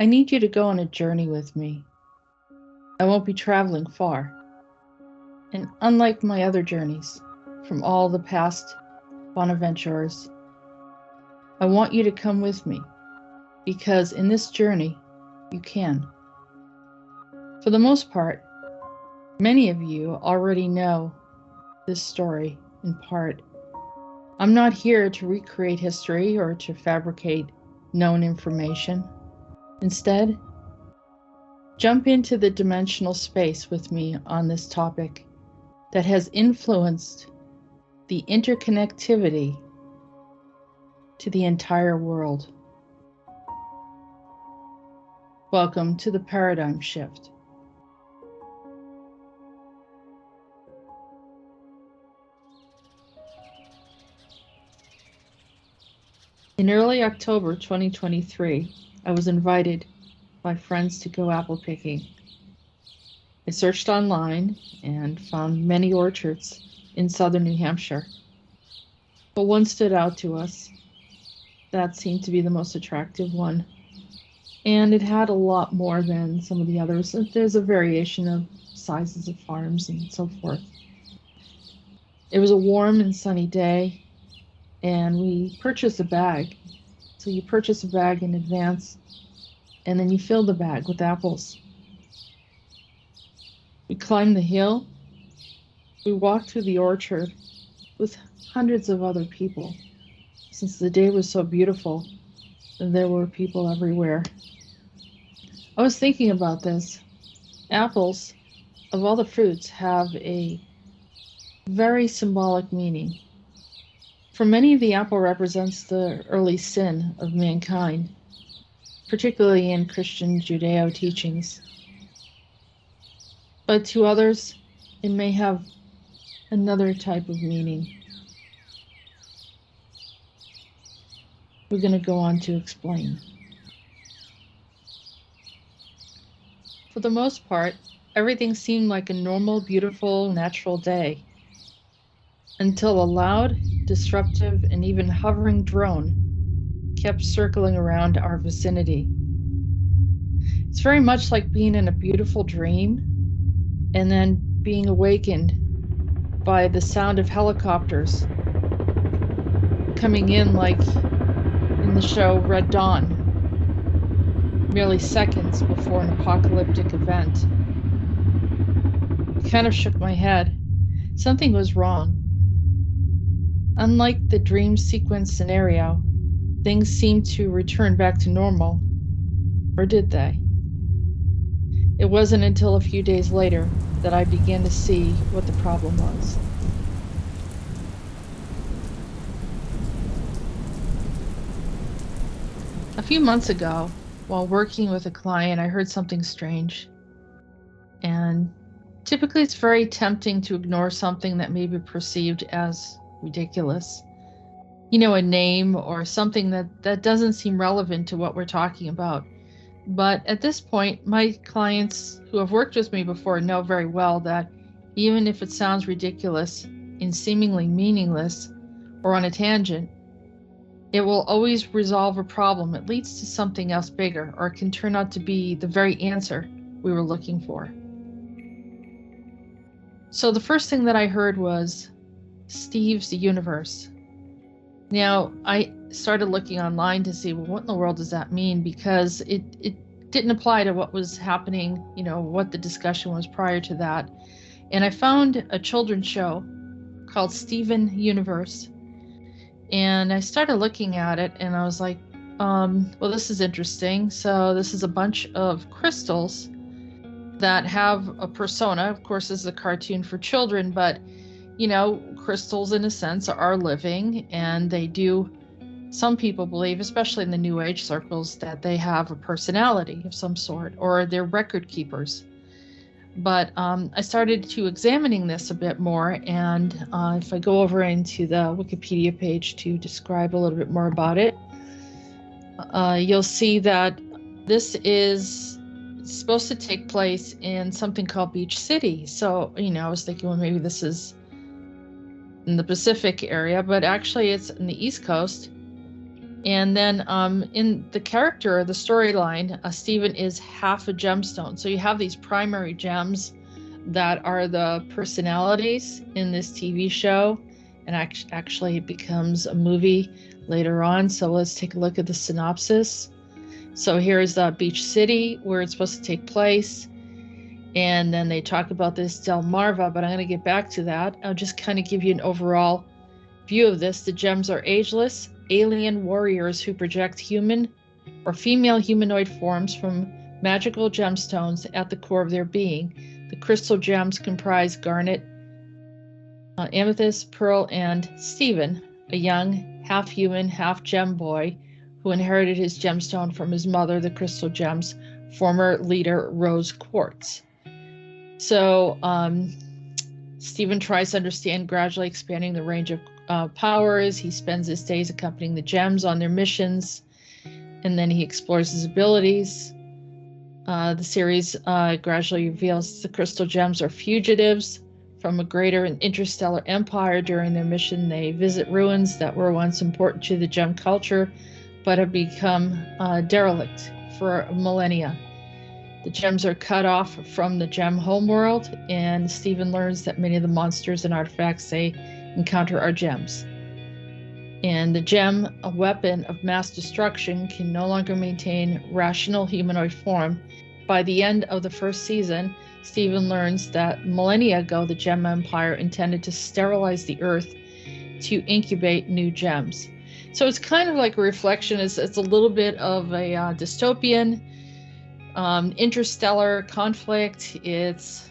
I need you to go on a journey with me. I won't be traveling far. And unlike my other journeys from all the past Bonne Adventures, I want you to come with me because in this journey, you can. For the most part, many of you already know this story in part. I'm not here to recreate history or to fabricate known information. Instead, jump into the dimensional space with me on this topic that has influenced the interconnectivity to the entire world. Welcome to the paradigm shift. In early October 2023, I was invited by friends to go apple picking. I searched online and found many orchards in southern New Hampshire, but one stood out to us. That seemed to be the most attractive one, and it had a lot more than some of the others. There's a variation of sizes of farms and so forth. It was a warm and sunny day, and we purchased a bag. So you purchase a bag in advance, and then you fill the bag with apples. We climbed the hill. We walked through the orchard with hundreds of other people. Since the day was so beautiful, there were people everywhere. I was thinking about this. Apples, of all the fruits, have a very symbolic meaning. For many, the apple represents the early sin of mankind, particularly in Christian Judeo teachings. But to others, it may have another type of meaning. We're going to go on to explain. For the most part, everything seemed like a normal, beautiful, natural day, until a loud, disruptive, and even hovering drone kept circling around our vicinity. It's very much like being in a beautiful dream and then being awakened by the sound of helicopters coming in like in the show Red Dawn, merely seconds before an apocalyptic event. I kind of shook my head. Something was wrong. Unlike the dream sequence scenario, things seemed to return back to normal. Or did they? It wasn't until a few days later that I began to see what the problem was. A few months ago, while working with a client, I heard something strange. And typically it's very tempting to ignore something that may be perceived as ridiculous. You know, a name or something that doesn't seem relevant to what we're talking about. But at this point, my clients who have worked with me before know very well that even if it sounds ridiculous and seemingly meaningless or on a tangent, it will always resolve a problem. It leads to something else bigger, or it can turn out to be the very answer we were looking for. So the first thing that I heard was Steve's universe. Now, I started looking online to see, well, what in the world does that mean? Because it didn't apply to what was happening, you know, what the discussion was prior to that. And I found a children's show called Steven Universe. And I started looking at it and I was like, well, this is interesting. So this is a bunch of crystals that have a persona. Of course, this is a cartoon for children, but you know, crystals in a sense are living, and they do, some people believe, especially in the New Age circles, that they have a personality of some sort, or they're record keepers. But I started to examining this a bit more, and if I go over into the Wikipedia page to describe a little bit more about it, you'll see that this is supposed to take place in something called Beach City. So, you know, I was thinking, well, maybe this is in the Pacific area, but actually it's in the East Coast. And then in the character, the storyline, Stephen is half a gemstone. So you have these primary gems that are the personalities in this TV show. And actually it becomes a movie later on. So let's take a look at the synopsis. So here's Beach City, where it's supposed to take place. And then they talk about this Delmarva, but I'm going to get back to that. I'll just kind of give you an overall view of this. The gems are ageless, alien warriors who project human or female humanoid forms from magical gemstones at the core of their being. The crystal gems comprise garnet, amethyst, pearl, and Stephen, a young half-human, half-gem boy who inherited his gemstone from his mother, the crystal gem's former leader, Rose Quartz. So Stephen tries to understand, gradually expanding the range of powers. He spends his days accompanying the gems on their missions, and then he explores his abilities. The series gradually reveals the crystal gems are fugitives from a greater and interstellar empire. During their mission, they visit ruins that were once important to the gem culture, but have become derelict for millennia. The gems are cut off from the gem homeworld, and Stephen learns that many of the monsters and artifacts they encounter are gems. And the gem, a weapon of mass destruction, can no longer maintain rational humanoid form. By the end of the first season, Stephen learns that millennia ago, the Gem Empire intended to sterilize the Earth to incubate new gems. So it's kind of like a reflection. It's a little bit of a dystopian, interstellar conflict. It's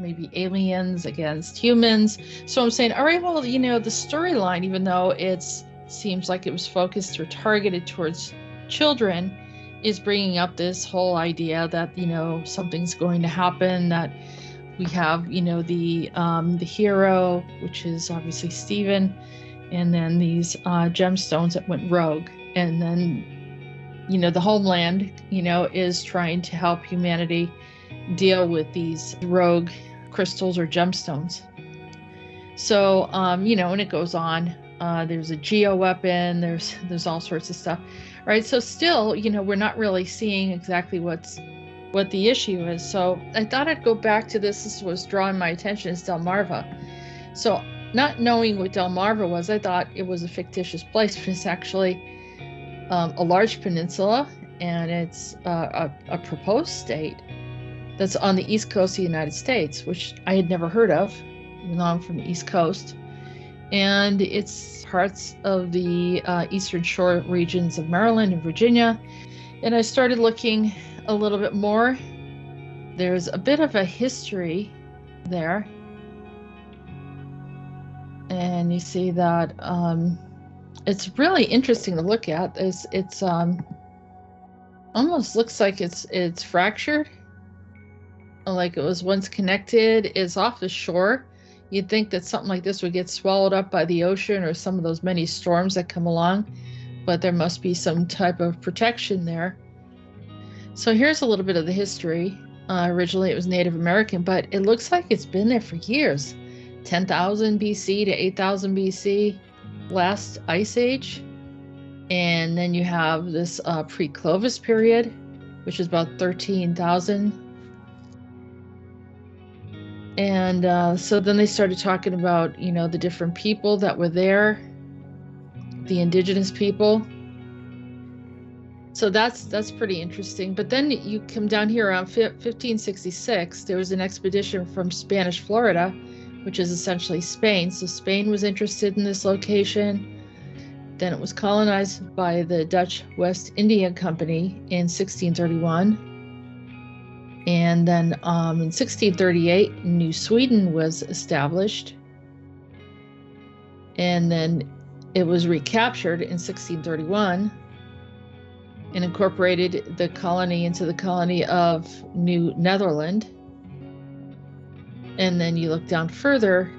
maybe aliens against humans. So I'm saying, all right, well, the storyline, even though it seems like it was focused or targeted towards children, is bringing up this whole idea that, something's going to happen, that we have, the hero, which is obviously Stephen, and then these gemstones that went rogue. And then, the homeland, is trying to help humanity deal with these rogue crystals or gemstones. So, and it goes on. There's a geo weapon. There's all sorts of stuff. Right. So still, we're not really seeing exactly what the issue is. So I thought I'd go back to this. This was drawing my attention is Delmarva. So not knowing what Delmarva was, I thought it was a fictitious place, but it's actually a large peninsula, and it's a proposed state that's on the east coast of the United States, which I had never heard of, even though I'm from the East Coast. And it's parts of the Eastern Shore regions of Maryland and Virginia. And I started looking a little bit more. There's a bit of a history there. And you see that it's really interesting to look at. It's almost looks like it's fractured, like it was once connected. It's off the shore. You'd think that something like this would get swallowed up by the ocean or some of those many storms that come along, but there must be some type of protection there. So here's a little bit of the history. Originally it was Native American, but it looks like it's been there for years. 10,000 BC to 8,000 BC, last ice age. And then you have this pre-Clovis period, which is about 13,000. And so then they started talking about, the different people that were there, the indigenous people. So that's pretty interesting. But then you come down here around 1566, there was an expedition from Spanish Florida, which is essentially Spain. So Spain was interested in this location. Then it was colonized by the Dutch West India Company in 1631. And then in 1638, New Sweden was established. And then it was recaptured in 1631 and incorporated the colony into the colony of New Netherland. And then you look down further,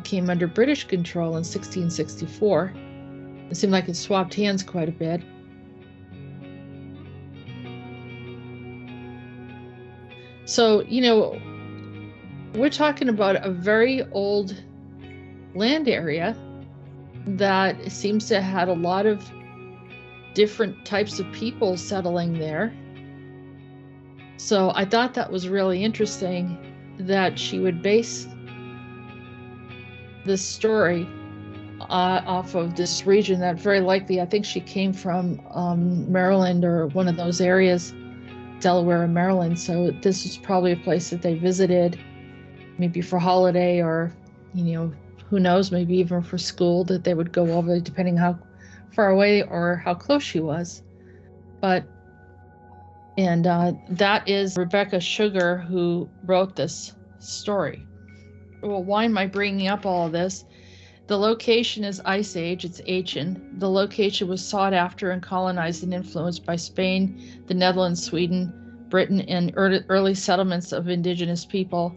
came under British control in 1664. It seemed like it swapped hands quite a bit. So, we're talking about a very old land area that seems to have had a lot of different types of people settling there. So I thought that was really interesting that she would base this story off of this region that very likely, I think she came from Maryland or one of those areas, Delaware and Maryland. So this was probably a place that they visited, maybe for holiday or, who knows, maybe even for school, that they would go over, depending how far away or how close she was. And that is Rebecca Sugar who wrote this story. Well, why am I bringing up all of this? The location is Ice Age, it's Aachen. The location was sought after and colonized and influenced by Spain, the Netherlands, Sweden, Britain, and early settlements of indigenous people,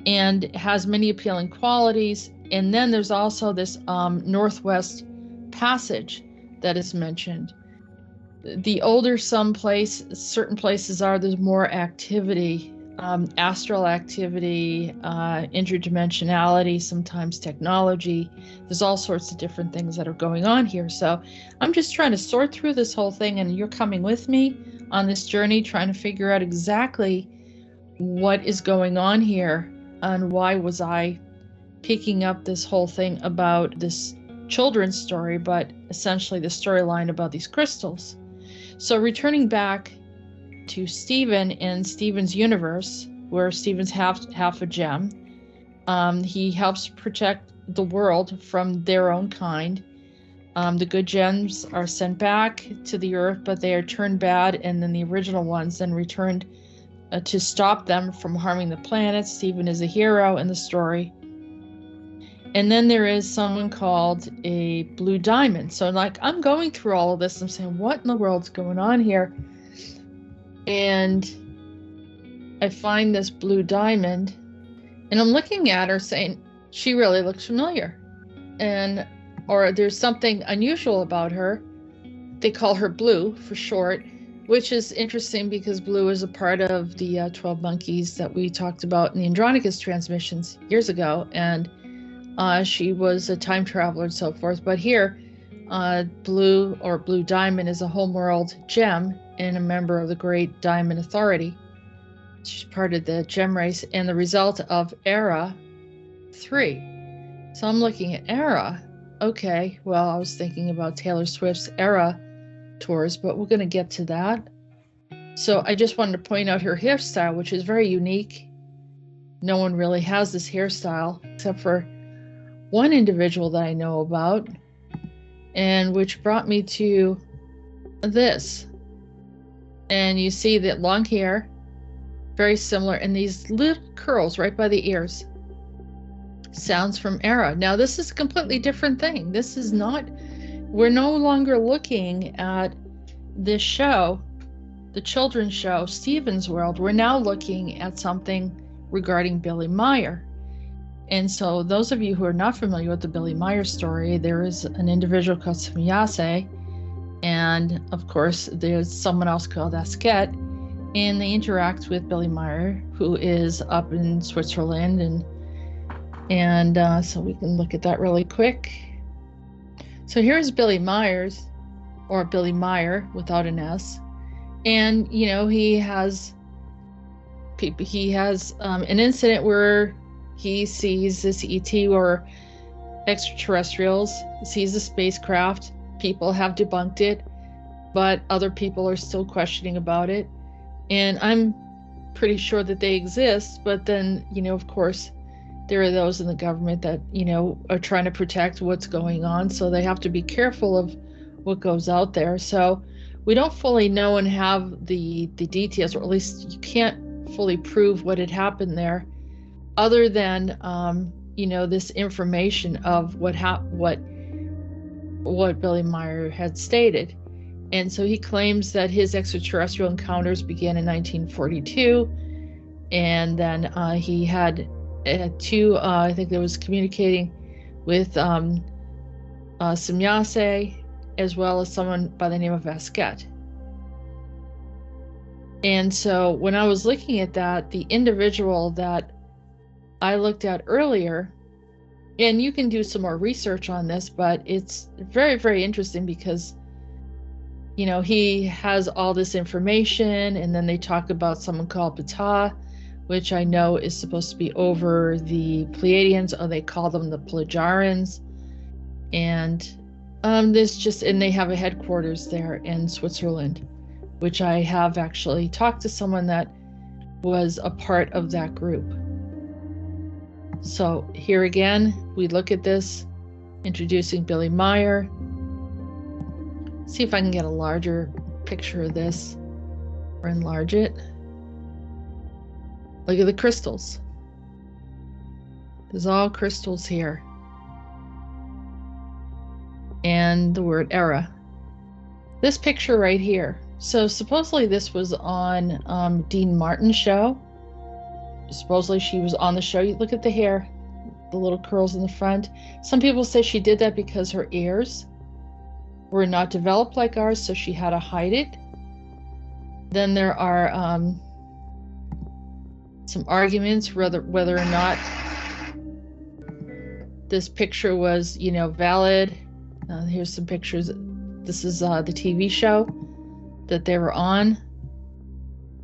and has many appealing qualities. And then there's also this Northwest Passage that is mentioned. The older certain places are, there's more activity. Astral activity, interdimensionality, sometimes technology. There's all sorts of different things that are going on here. So I'm just trying to sort through this whole thing, and you're coming with me on this journey, trying to figure out exactly what is going on here and why was I picking up this whole thing about this children's story, but essentially the storyline about these crystals. So returning back to Stephen and Stephen's universe, where Stephen's half a gem. He helps protect the world from their own kind. The good gems are sent back to the earth, but they are turned bad, and then the original ones then returned to stop them from harming the planet. Stephen is a hero in the story. And then there is someone called a blue diamond. So I'm going through all of this, I'm saying, what in the world's going on here? And I find this blue diamond, and I'm looking at her saying, she really looks familiar. Or there's something unusual about her. They call her Blue for short, which is interesting because Blue is a part of the 12 monkeys that we talked about in the Andronetalks transmissions years ago. And she was a time traveler and so forth. But here, Blue or Blue Diamond is a homeworld gem and a member of the Great Diamond Authority. She's part of the gem race and the result of Era 3. So I'm looking at Era. Okay, well, I was thinking about Taylor Swift's Era tours, but we're going to get to that. So I just wanted to point out her hairstyle, which is very unique. No one really has this hairstyle except for one individual that I know about, and which brought me to this. And you see that long hair, very similar, and these little curls right by the ears. Sounds from Era. Now, this is a completely different thing. This is not, we're no longer looking at this show, the children's show, Stephen's World. We're now looking at something regarding Billy Meier. And so those of you who are not familiar with the Billy Meier story, there is an individual called Simyase, and of course there's someone else called Asket, and they interact with Billy Meier, who is up in Switzerland, and so we can look at that really quick. So here's Billy Myers, or Billy Meier without an S, and he has an incident where he sees this ET or extraterrestrials, sees a spacecraft. People have debunked it, but other people are still questioning about it. And I'm pretty sure that they exist, but then, of course, there are those in the government that, are trying to protect what's going on. So they have to be careful of what goes out there. So we don't fully know and have the details, or at least you can't fully prove what had happened there, other than, this information of what Billy Meier had stated. And so he claims that his extraterrestrial encounters began in 1942. And then he had two, I think there was communicating with Simyase, as well as someone by the name of Asket. And so when I was looking at that, the individual that I looked at earlier, and you can do some more research on this, but it's very, very interesting because you know, he has all this information, and then they talk about someone called Ptah, which I know is supposed to be over the Pleiadians, or they call them the Pleiadians. And and they have a headquarters there in Switzerland, which I have actually talked to someone that was a part of that group. So here again, we look at this, introducing Billy Meier. See if I can get a larger picture of this or enlarge it. Look at the crystals. There's all crystals here. And the word era. This picture right here. So supposedly this was on Dean Martin's show. Supposedly she was on the show. You look at the hair, the little curls in the front. Some people say she did that because her ears were not developed like ours, so she had to hide it. Then there are some arguments whether or not this picture was, you know, valid. Here's some pictures. This is the TV show that they were on.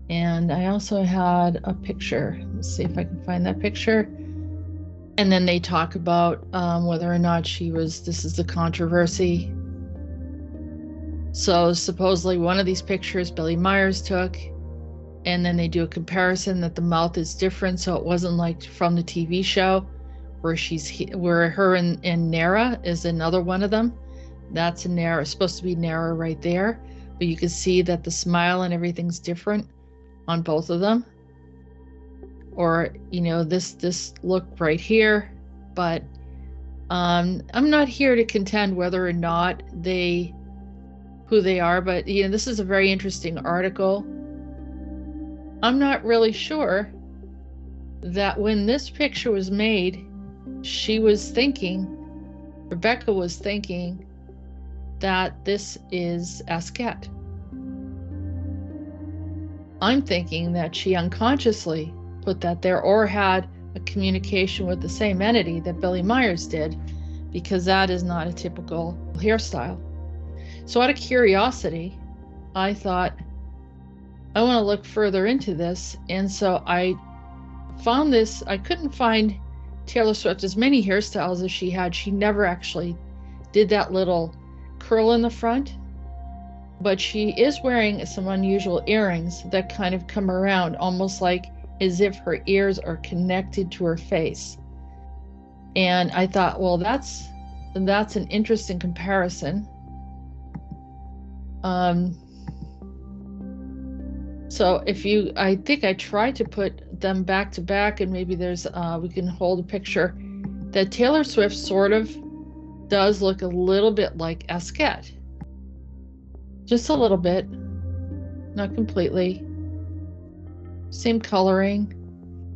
And I also had a picture. Let's see if I can find that picture. And then they talk about whether or not this is the controversy. So supposedly one of these pictures Billy Myers took, and then they do a comparison that the mouth is different. So it wasn't like from the TV show where her and Nara is another one of them. That's a Nara, supposed to be Nara right there. But you can see that the smile and everything's different on both of them. Or, you know, this look right here. But I'm not here to contend whether or not who they are, but you know, this is a very interesting article. I'm not really sure that when this picture was made, Rebecca was thinking that this is Asket. I'm thinking that she unconsciously put that there, or had a communication with the same entity that Billy Myers did, because that is not a typical hairstyle. So out of curiosity, I thought, I want to look further into this. And so I found this. I couldn't find Taylor Swift as many hairstyles as she had. She never actually did that little curl in the front, but she is wearing some unusual earrings that kind of come around almost like as if her ears are connected to her face. And I thought, well, that's an interesting comparison. So I think I tried to put them back to back, and maybe we can hold a picture that Taylor Swift sort of does look a little bit like Asket. Just a little bit, not completely. Same coloring.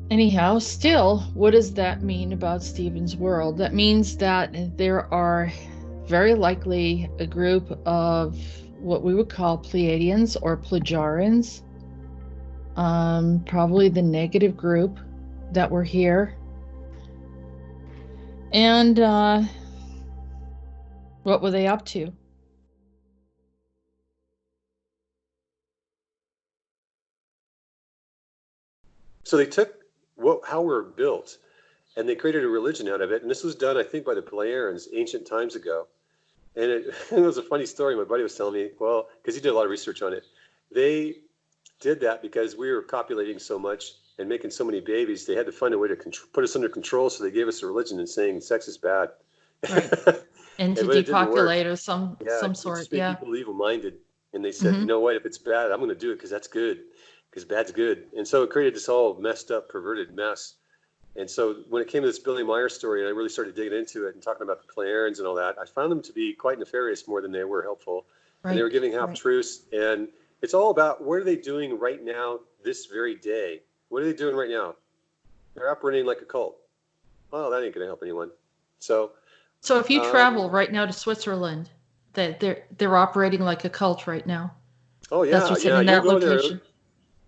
Anyhow, still, what does that mean about Stephen's world? That means that there are very likely a group of what we would call Pleiadians or Pleiadians. Probably the negative group that were here. And what were they up to? So they took how we're built, and they created a religion out of it. And this was done, I think, by the Pleiadians ancient times ago. And it was a funny story. My buddy was telling me, well, because he did a lot of research on it. They did that because we were copulating so much and making so many babies. They had to find a way to put us under control. So they gave us a religion and saying sex is bad. Right. And to depopulate or some sort. It just made people evil-minded. And they said, you know what, if it's bad, I'm going to do it because that's good. Because bad's good. And so it created this all messed up, perverted mess. And so when it came to this Billy Meier story, and I really started digging into it and talking about the Pleiadians and all that, I found them to be quite nefarious more than they were helpful. Right. And they were giving half-truths. And it's all about what are they doing right now, this very day? What are they doing right now? They're operating like a cult. Well, that ain't going to help anyone. So if you travel right now to Switzerland, that they're operating like a cult right now. Oh, yeah. That's what's in that location. There.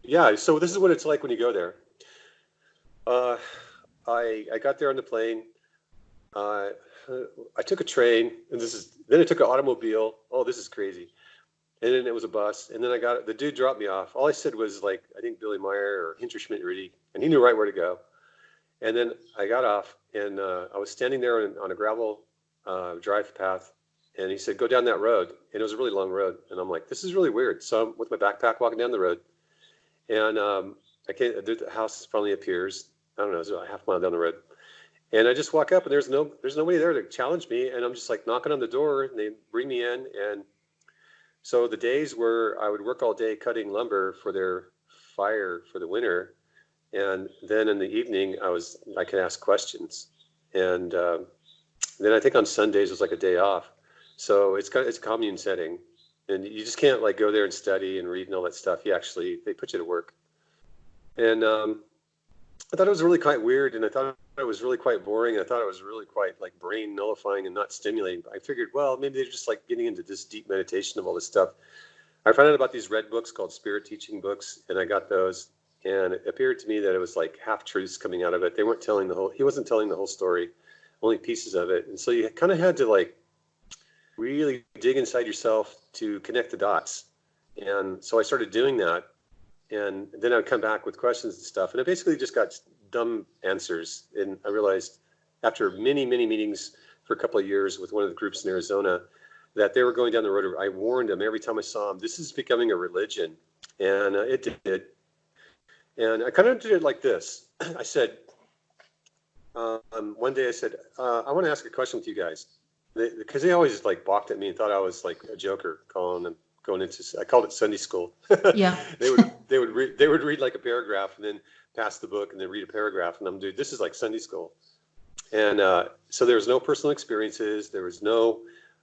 Yeah, so this is what it's like when you go there. I got there on the plane. I took a train, and then I took an automobile. Oh, this is crazy. And then it was a bus. And then the dude dropped me off. All I said was like, I think Billy Meier or Hinterschmidt Rudy, and he knew right where to go. And then I got off, and I was standing there on a gravel drive path, and he said, go down that road. And it was a really long road. And I'm like, this is really weird. So I'm with my backpack walking down the road, and the house finally appears. I don't know, it's about a half mile down the road. And I just walk up, and there's nobody there to challenge me. And I'm just like knocking on the door, and they bring me in. And so the days where I would work all day cutting lumber for their fire for the winter, and then in the evening I could ask questions. And then I think on Sundays was like a day off. So it's a commune setting, and you just can't like go there and study and read and all that stuff. They put you to work. And I thought it was really quite weird, and I thought it was really quite boring. I thought it was really quite like brain nullifying and not stimulating. I figured, well, maybe they're just like getting into this deep meditation of all this stuff. I found out about these red books called spirit teaching books, and I got those. And it appeared to me that it was like half truths coming out of it. He wasn't telling the whole story, only pieces of it. And so you kind of had to like really dig inside yourself to connect the dots. And so I started doing that. And then I would come back with questions and stuff. And I basically just got dumb answers. And I realized after many, many meetings for a couple of years with one of the groups in Arizona that they were going down the road. I warned them every time I saw them, this is becoming a religion. And it did. And I kind of did it like this. I said, one day I said, I want to ask a question with you guys. Because they always like balked at me and thought I was like a joker going into, I called it Sunday school. Yeah. They would read like a paragraph and then pass the book and then read a paragraph. And I'm dude, this is like Sunday school. And so there was no personal experiences. There was no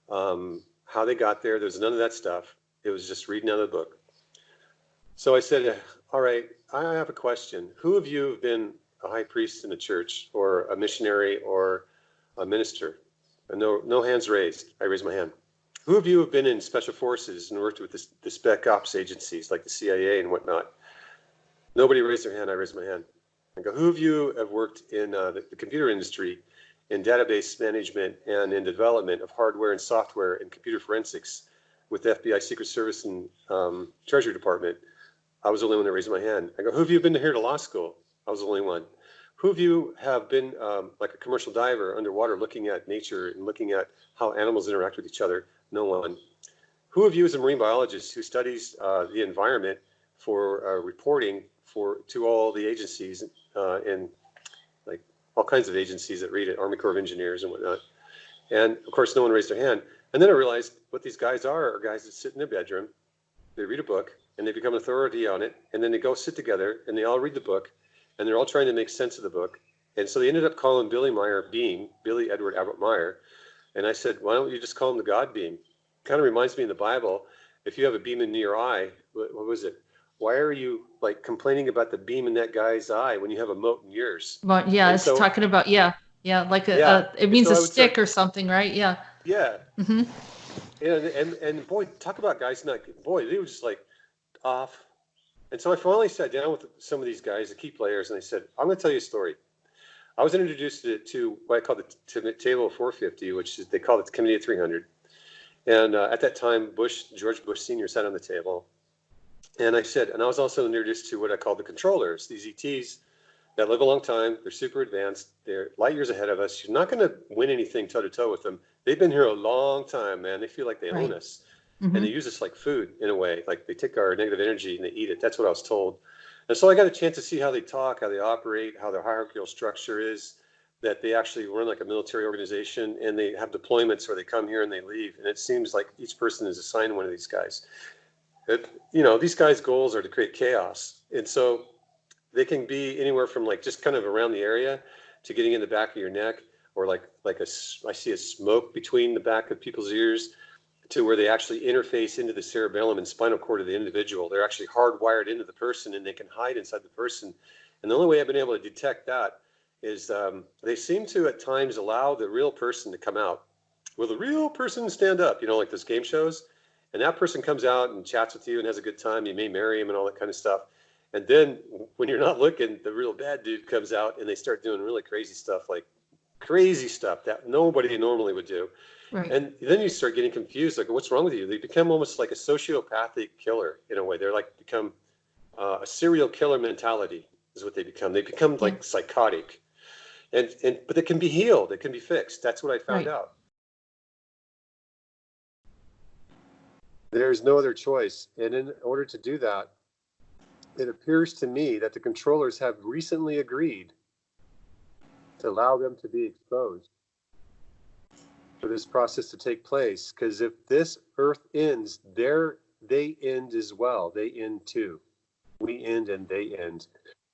how they got there. There was none of that stuff. It was just reading out of the book. So I said, all right, I have a question. Who of you have been a high priest in a church or a missionary or a minister? And no hands raised. I raised my hand. Who of you have been in special forces and worked with the spec ops agencies like the CIA and whatnot? Nobody raised their hand. I raised my hand. I go, who of you have worked in the computer industry, in database management and in development of hardware and software and computer forensics with the FBI Secret Service and Treasury Department? I was the only one that raised my hand. I go, who of you have been here to law school? I was the only one. Who of you have been like a commercial diver underwater looking at nature and looking at how animals interact with each other? No one. Who of you is a marine biologist who studies the environment for reporting to all the agencies and like all kinds of agencies that read it, Army Corps of Engineers and whatnot? And of course, no one raised their hand. And then I realized what these guys are guys that sit in their bedroom, they read a book, and they become authority on it, and then they go sit together, and they all read the book, and they're all trying to make sense of the book. And so they ended up calling Billy Meier Being, Billy Edward Albert Meier. And I said, why don't you just call him the God Being? Kind of reminds me in the Bible, if you have a beam in your eye, what was it? Why are you like complaining about the beam in that guy's eye when you have a mote in yours? But yeah, and it's talking about, like it means so a stick or something, right? Yeah. Yeah. Mm-hmm. And boy, talk about guys they were just like off. And so I finally sat down with some of these guys, the key players, and I said, I'm going to tell you a story. I was introduced to what I call the Table of 450, which is, they call it the Committee of 300. And at that time, George Bush Sr. sat on the table. And I said, and I was also introduced to what I call the controllers, these ETs that live a long time. They're super advanced. They're light years ahead of us. You're not going to win anything toe-to-toe with them. They've been here a long time, man. They feel like they own us. Mm-hmm. And they use us like food in a way. Like they take our negative energy and they eat it. That's what I was told. And so I got a chance to see how they talk, how they operate, how their hierarchical structure is, that they actually run like a military organization, and they have deployments where they come here and they leave. And it seems like each person is assigned one of these guys. These guys' goals are to create chaos. And so they can be anywhere from like just kind of around the area to getting in the back of your neck, or I see a smoke between the back of people's ears, to where they actually interface into the cerebellum and spinal cord of the individual. They're actually hardwired into the person, and they can hide inside the person. And the only way I've been able to detect that is they seem to at times allow the real person to come out. Will the real person stand up? Like those game shows? And that person comes out and chats with you and has a good time. You may marry him and all that kind of stuff. And then when you're not looking, the real bad dude comes out and they start doing really crazy stuff that nobody normally would do. Right. And then you start getting confused, like, what's wrong with you? They become almost like a sociopathic killer in a way. They're like become a serial killer mentality is what they become. They become Yeah. like psychotic, and but it can be healed. It can be fixed. That's what I found Right. out. There's no other choice. And in order to do that, it appears to me that the controllers have recently agreed to allow them to be exposed for this process to take place. Because if this Earth ends, they end as well. They end too. We end and they end.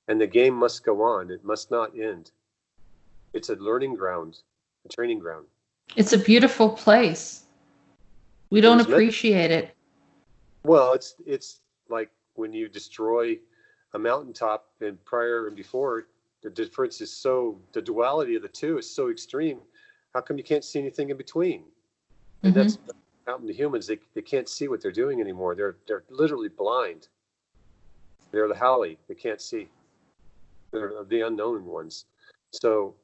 And the game must go on. It must not end. It's a learning ground, a training ground. It's a beautiful place. We don't appreciate it. Well, it's like when you destroy a mountaintop and prior and before, the difference is the duality of the two is so extreme. How come you can't see anything in between? And that's happened to humans. They can't see what they're doing anymore. They're literally blind. They're the Halley. They can't see. They're the unknown ones. So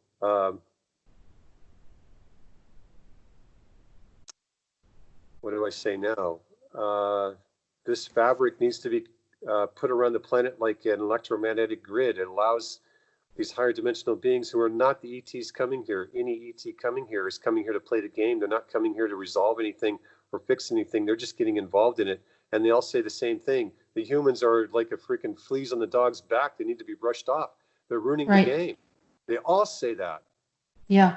what do I say now? This fabric needs to be put around the planet like an electromagnetic grid. It allows these higher dimensional beings who are not the ETs coming here. Any ET coming here is coming here to play the game. They're not coming here to resolve anything or fix anything. They're just getting involved in it. And they all say the same thing. The humans are like a freaking fleas on the dog's back. They need to be brushed off. They're ruining the game. They all say that. Yeah.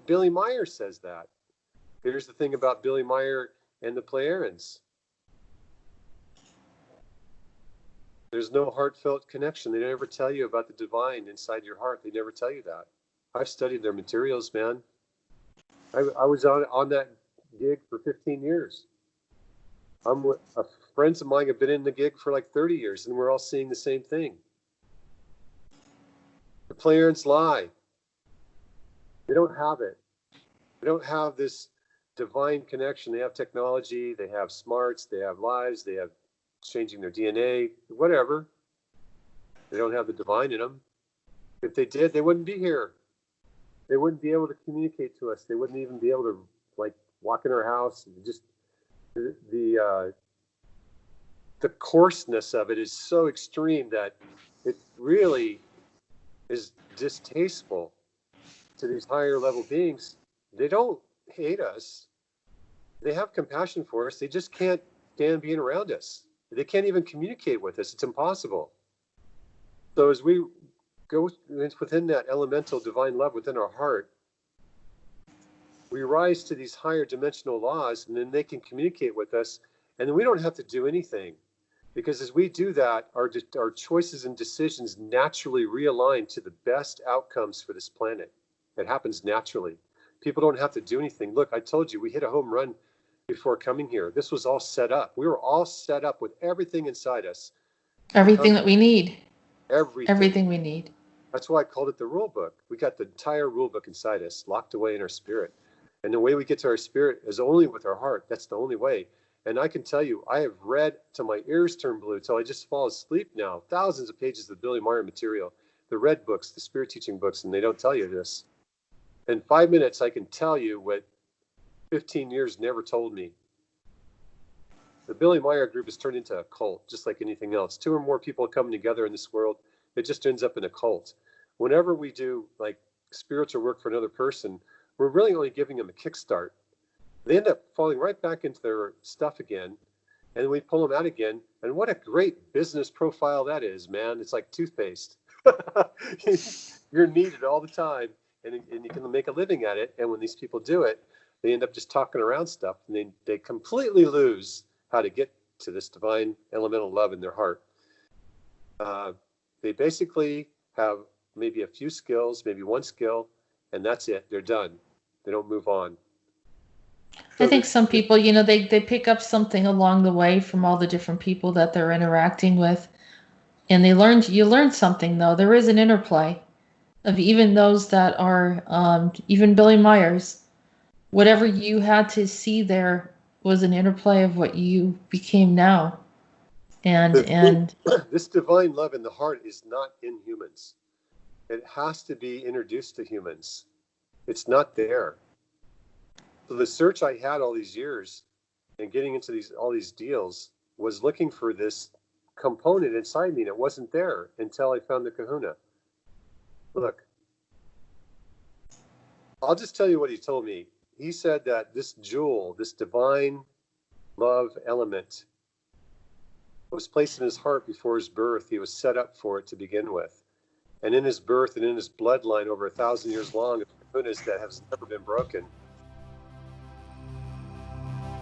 Billy Meier says that. Here's the thing about Billy Meier and the Pleiadians. There's no heartfelt connection. They never tell you about the divine inside your heart. They never tell you that. I've studied their materials, man. I was on that gig for 15 years. Friends of mine have been in the gig for like 30 years, and we're all seeing the same thing. The Pleiadians lie. They don't have it. They don't have this divine connection. They have technology. They have smarts. They have lives. They have changing their DNA, whatever. They don't have the divine in them. If they did, they wouldn't be here. They wouldn't be able to communicate to us. They wouldn't even be able to like walk in our house. And just the coarseness of it is so extreme that it really is distasteful to these higher level beings. They don't hate us. They have compassion for us. They just can't stand being around us. They can't even communicate with us. It's impossible. So as we go within that elemental divine love within our heart, we rise to these higher dimensional laws, and then they can communicate with us, and then we don't have to do anything. Because as we do that, our choices and decisions naturally realign to the best outcomes for this planet. It happens naturally. People don't have to do anything. Look, I told you, we hit a home run before coming here. This was all set up. We were all set up with everything inside us. Everything that we need. Everything we need. That's why I called it the rule book. We got the entire rule book inside us, locked away in our spirit. And the way we get to our spirit is only with our heart. That's the only way. And I can tell you, I have read till my ears turn blue, till I just fall asleep now, thousands of pages of Billy Meier material, the red books, the spirit teaching books, and they don't tell you this. In 5 minutes, I can tell you what 15 years never told me. The Billy Meier group has turned into a cult, just like anything else. 2 or more people coming together in this world, it just ends up in a cult. Whenever we do like spiritual work for another person, we're really only giving them a kickstart. They end up falling right back into their stuff again, and we pull them out again. And what a great business profile that is, man. It's like toothpaste. You're needed all the time, and you can make a living at it. And when these people do it, they end up just talking around stuff, and they completely lose how to get to this divine elemental love in their heart. They basically have maybe a few skills, maybe one skill, and that's it. They're done. They don't move on. I think some people, they pick up something along the way from all the different people that they're interacting with. And you learn something, though. There is an interplay of even those that are, even Billy Meier's. Whatever you had to see there was an interplay of what you became now. And this divine love in the heart is not in humans. It has to be introduced to humans. It's not there. So the search I had all these years and getting into all these deals was looking for this component inside me, and it wasn't there until I found the kahuna. Look, I'll just tell you what he told me. He said that this jewel, this divine love element, was placed in his heart before his birth. He was set up for it to begin with. And in his birth and in his bloodline over 1,000 years long, kahunas that have never been broken.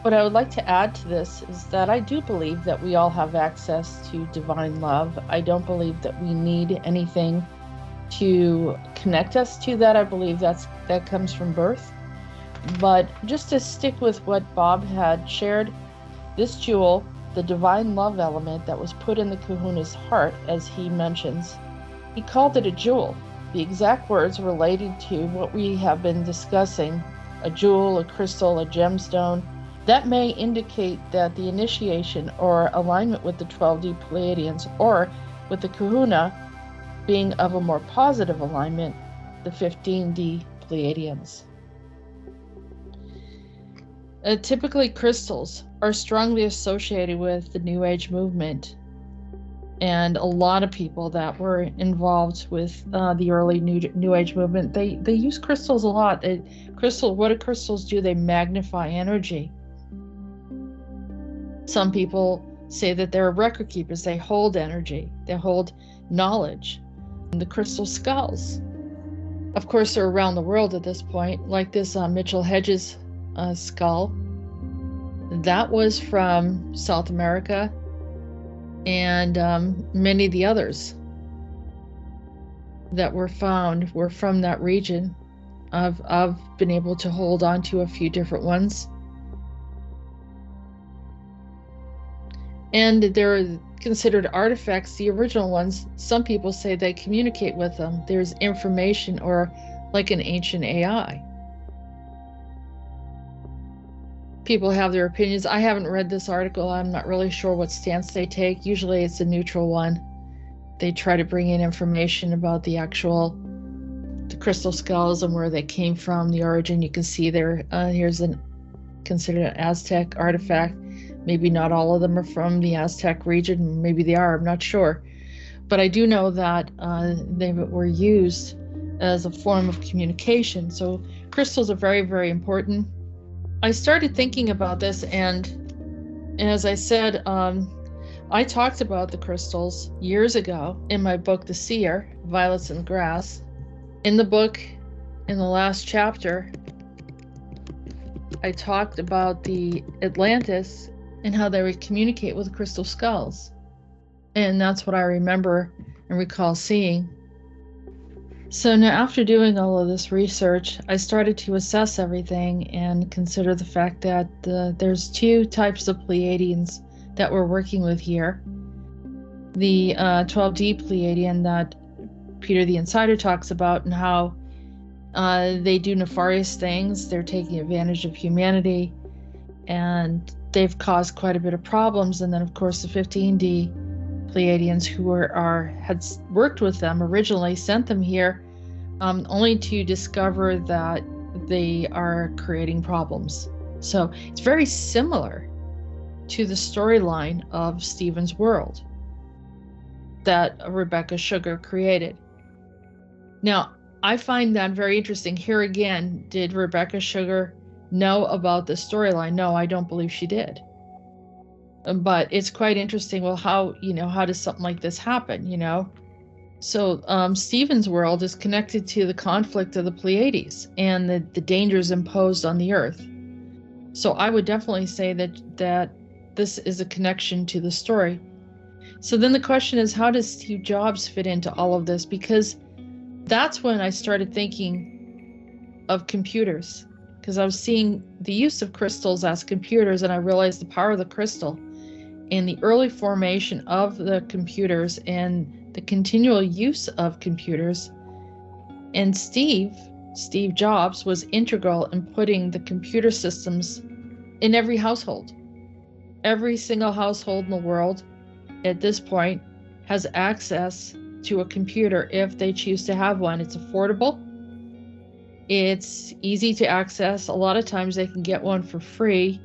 What I would like to add to this is that I do believe that we all have access to divine love. I don't believe that we need anything to connect us to that. I believe that comes from birth. But just to stick with what Bob had shared, this jewel, the divine love element that was put in the kahuna's heart, as he mentions, he called it a jewel. The exact words related to what we have been discussing, a jewel, a crystal, a gemstone. That may indicate that the initiation or alignment with the 12D Pleiadians or with the kahuna being of a more positive alignment, the 15D Pleiadians. Typically, crystals are strongly associated with the New Age movement, and a lot of people that were involved with the early New Age movement, they use crystals a lot. What do crystals do? They magnify energy. Some people say that they're record keepers. They hold energy. They hold knowledge. And the crystal skulls, of course, are around the world at this point, like this Mitchell Hedges skull. That was from South America, and many of the others that were found were from that region. I've been able to hold on to a few different ones. And they're considered artifacts. The original ones, some people say they communicate with them. There's information, or like an ancient AI. People have their opinions. I haven't read this article. I'm not really sure what stance they take. Usually it's a neutral one. They try to bring in information about the crystal skulls and where they came from, the origin. You can see there, here's considered an Aztec artifact. Maybe not all of them are from the Aztec region. Maybe they are, I'm not sure. But I do know that they were used as a form of communication. So crystals are very, very important. I started thinking about this, and as I said, I talked about the crystals years ago in my book, The Seer, Violets and Grass. In the book, in the last chapter, I talked about the Atlantis and how they would communicate with crystal skulls. And that's what I remember and recall seeing. So now, after doing all of this research, I started to assess everything and consider the fact that there's two types of Pleiadians that we're working with here. The 12D Pleiadian that Peter the Insider talks about, and how they do nefarious things. They're taking advantage of humanity, and they've caused quite a bit of problems. And then, of course, the 15D Pleiadians, who had worked with them originally, sent them here only to discover that they are creating problems. So it's very similar to the storyline of Stephen's World that Rebecca Sugar created. Now, I find that very interesting. Here again, did Rebecca Sugar know about the storyline? No, I don't believe she did. But it's quite interesting. Well, how does something like this happen, So Stephen's World is connected to the conflict of the Pleiades and the dangers imposed on the Earth. So I would definitely say that this is a connection to the story. So then the question is, how does Steve Jobs fit into all of this? Because that's when I started thinking of computers, because I was seeing the use of crystals as computers, and I realized the power of the crystal and the early formation of the computers and the continual use of computers. And Steve Jobs was integral in putting the computer systems in every household. Every single household in the world at this point has access to a computer if they choose to have one. It's affordable. It's easy to access. A lot of times they can get one for free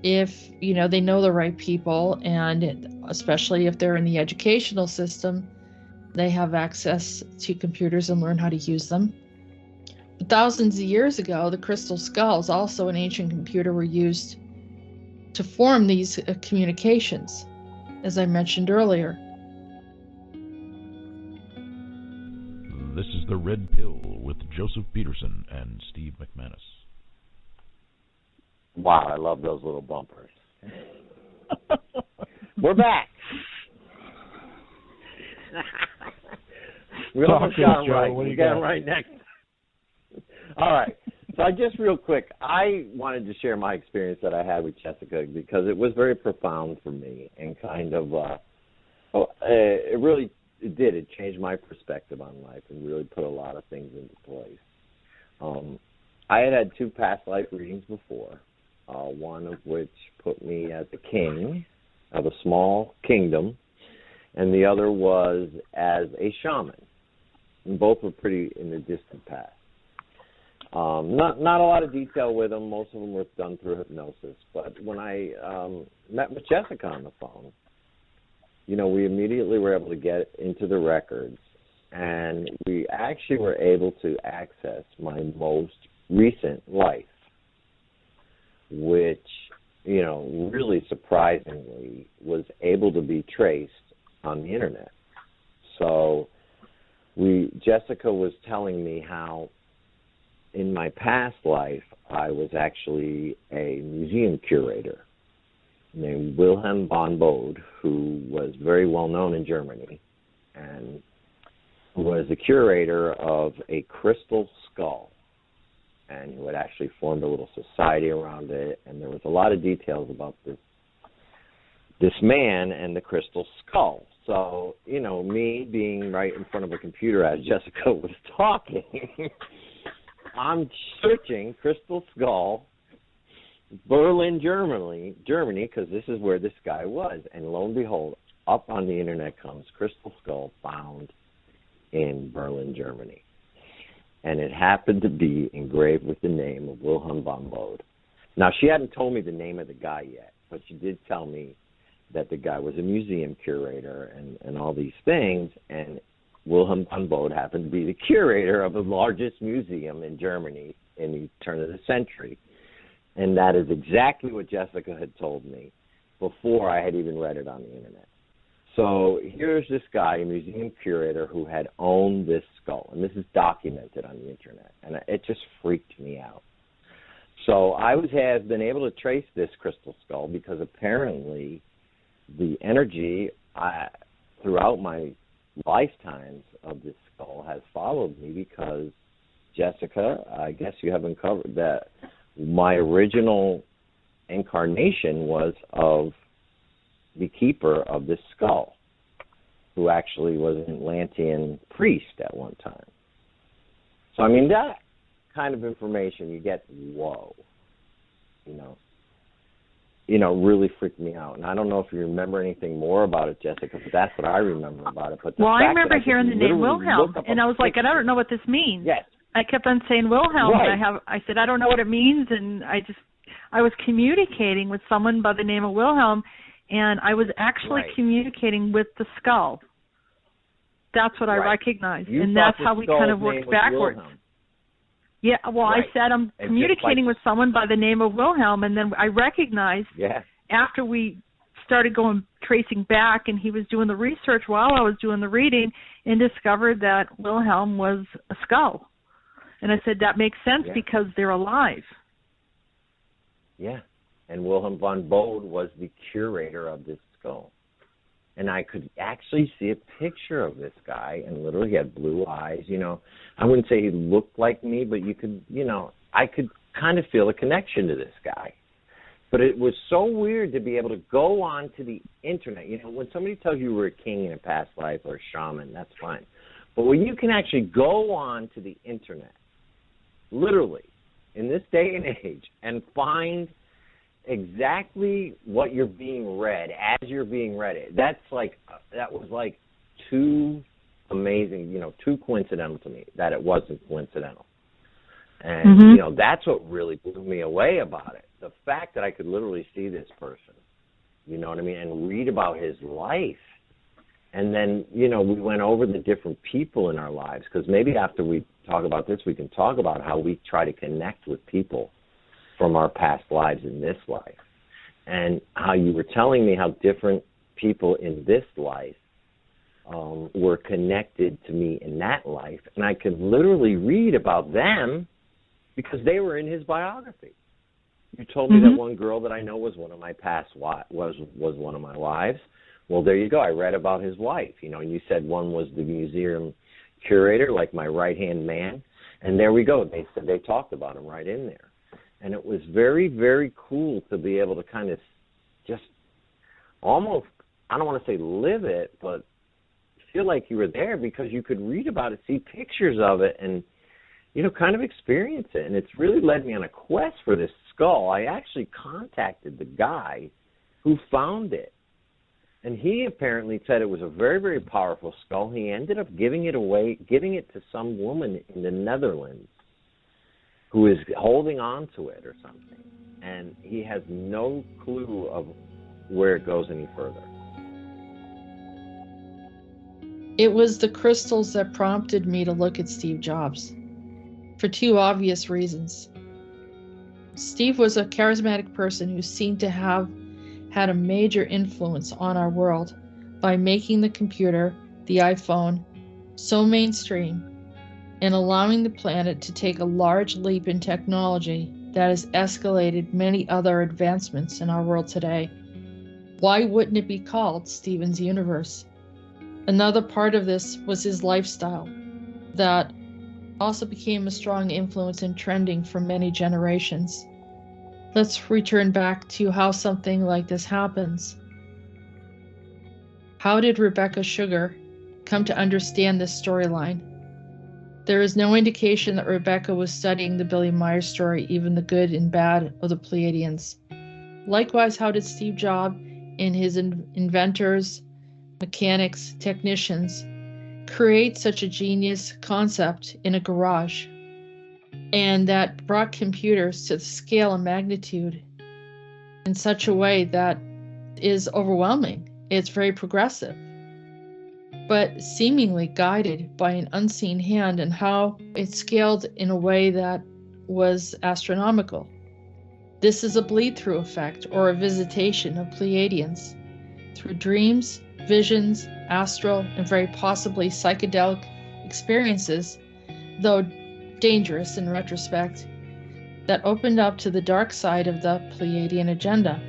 if, they know the right people, and especially if they're in the educational system, they have access to computers and learn how to use them. But thousands of years ago, the crystal skulls, also an ancient computer, were used to form these communications, as I mentioned earlier. This is The Red Pill with Joseph Peterson and Steve McManus. Wow, I love those little bumpers. We're back. We almost got them right. We got them right next. All right. So just real quick, I wanted to share my experience that I had with Jessica because it was very profound for me and kind of, it really did. It changed my perspective on life and really put a lot of things into place. I had 2 past life readings before, one of which put me as the king of a small kingdom, and the other was as a shaman. And both were pretty in the distant past. Not a lot of detail with them. Most of them were done through hypnosis. But when I met with Jessica on the phone, we immediately were able to get into the records, and we actually were able to access my most recent life, which, really surprisingly was able to be traced on the internet. So Jessica was telling me how in my past life I was actually a museum curator named Wilhelm von Bode, who was very well known in Germany and was the curator of a crystal skull, and who had actually formed a little society around it, and there was a lot of details about this man and the crystal skull. So, me being right in front of a computer as Jessica was talking, I'm searching crystal skull, Berlin, Germany, because this is where this guy was. And lo and behold, up on the internet comes crystal skull found in Berlin, Germany. And it happened to be engraved with the name of Wilhelm von Bode. Now, she hadn't told me the name of the guy yet, but she did tell me that the guy was a museum curator and all these things, and Wilhelm von Bode happened to be the curator of the largest museum in Germany in the turn of the century. And that is exactly what Jessica had told me before I had even read it on the internet. So here's this guy, a museum curator, who had owned this skull, and this is documented on the internet, and it just freaked me out. So I have been able to trace this crystal skull because apparently the energy throughout my lifetimes of this skull has followed me, because, Jessica, I guess you have uncovered that my original incarnation was of the keeper of this skull, who actually was an Atlantean priest at one time. So, that kind of information, you get, whoa, really freaked me out. And I don't know if you remember anything more about it, Jessica, but that's what I remember about it. But I remember hearing the name Wilhelm, and I was like, I don't know what this means. Yes. I kept on saying Wilhelm, right. and I said, I don't know what it means, and I was communicating with someone by the name of Wilhelm, and I was actually communicating with the skull. That's what I recognized, and that's how we kind of worked backwards. Wilhelm. Yeah, well, I said I'm communicating with someone by the name of Wilhelm, and then I recognized after we started tracing back, and he was doing the research while I was doing the reading, and discovered that Wilhelm was a skull. And I said, that makes sense because they're alive. Yeah, and Wilhelm von Bode was the curator of this skull. And I could actually see a picture of this guy, and literally he had blue eyes, I wouldn't say he looked like me, but you could, I could kind of feel a connection to this guy. But it was so weird to be able to go on to the internet. When somebody tells you were a king in a past life or a shaman, that's fine. But when you can actually go on to the internet, literally, in this day and age, and find exactly what you're being read as you're being read it, that was like too amazing, too coincidental to me that it wasn't coincidental. And, that's what really blew me away about it. The fact that I could literally see this person, you know what I mean, and read about his life. And then, we went over the different people in our lives, because maybe after we talk about this, we can talk about how we try to connect with people from our past lives in this life. And how you were telling me how different people in this life were connected to me in that life. And I could literally read about them because they were in his biography. You told me that one girl that I know was one of my was one of my wives. Well, there you go. I read about his wife, and you said one was the museum curator, like my right-hand man. And there we go. They said they talked about him right in there. And it was very, very cool to be able to kind of just almost, I don't want to say live it, but feel like you were there, because you could read about it, see pictures of it, and, kind of experience it. And it's really led me on a quest for this skull. I actually contacted the guy who found it. And he apparently said it was a very, very powerful skull. He ended up giving it to some woman in the Netherlands who is holding on to it or something. And he has no clue of where it goes any further. It was the crystals that prompted me to look at Steve Jobs, for two obvious reasons. Steve was a charismatic person who seemed to have had a major influence on our world by making the computer, the iPhone, so mainstream and allowing the planet to take a large leap in technology that has escalated many other advancements in our world today. Why wouldn't it be called Steven's universe? Another part of this was his lifestyle that also became a strong influence in trending for many generations. Let's return back to how something like this happens. How did Rebecca Sugar come to understand this storyline? There is no indication that Rebecca was studying the Billy Meier story, even the good and bad of the Pleiadians. Likewise, how did Steve Jobs and his inventors, mechanics, technicians create such a genius concept in a garage? And that brought computers to the scale and magnitude in such a way that is overwhelming. It's very progressive, but seemingly guided by an unseen hand, and how it scaled in a way that was astronomical. This is a bleed-through effect, or a visitation of Pleiadians through dreams, visions, astral, and very possibly psychedelic experiences, though dangerous in retrospect, that opened up to the dark side of the Pleiadian agenda.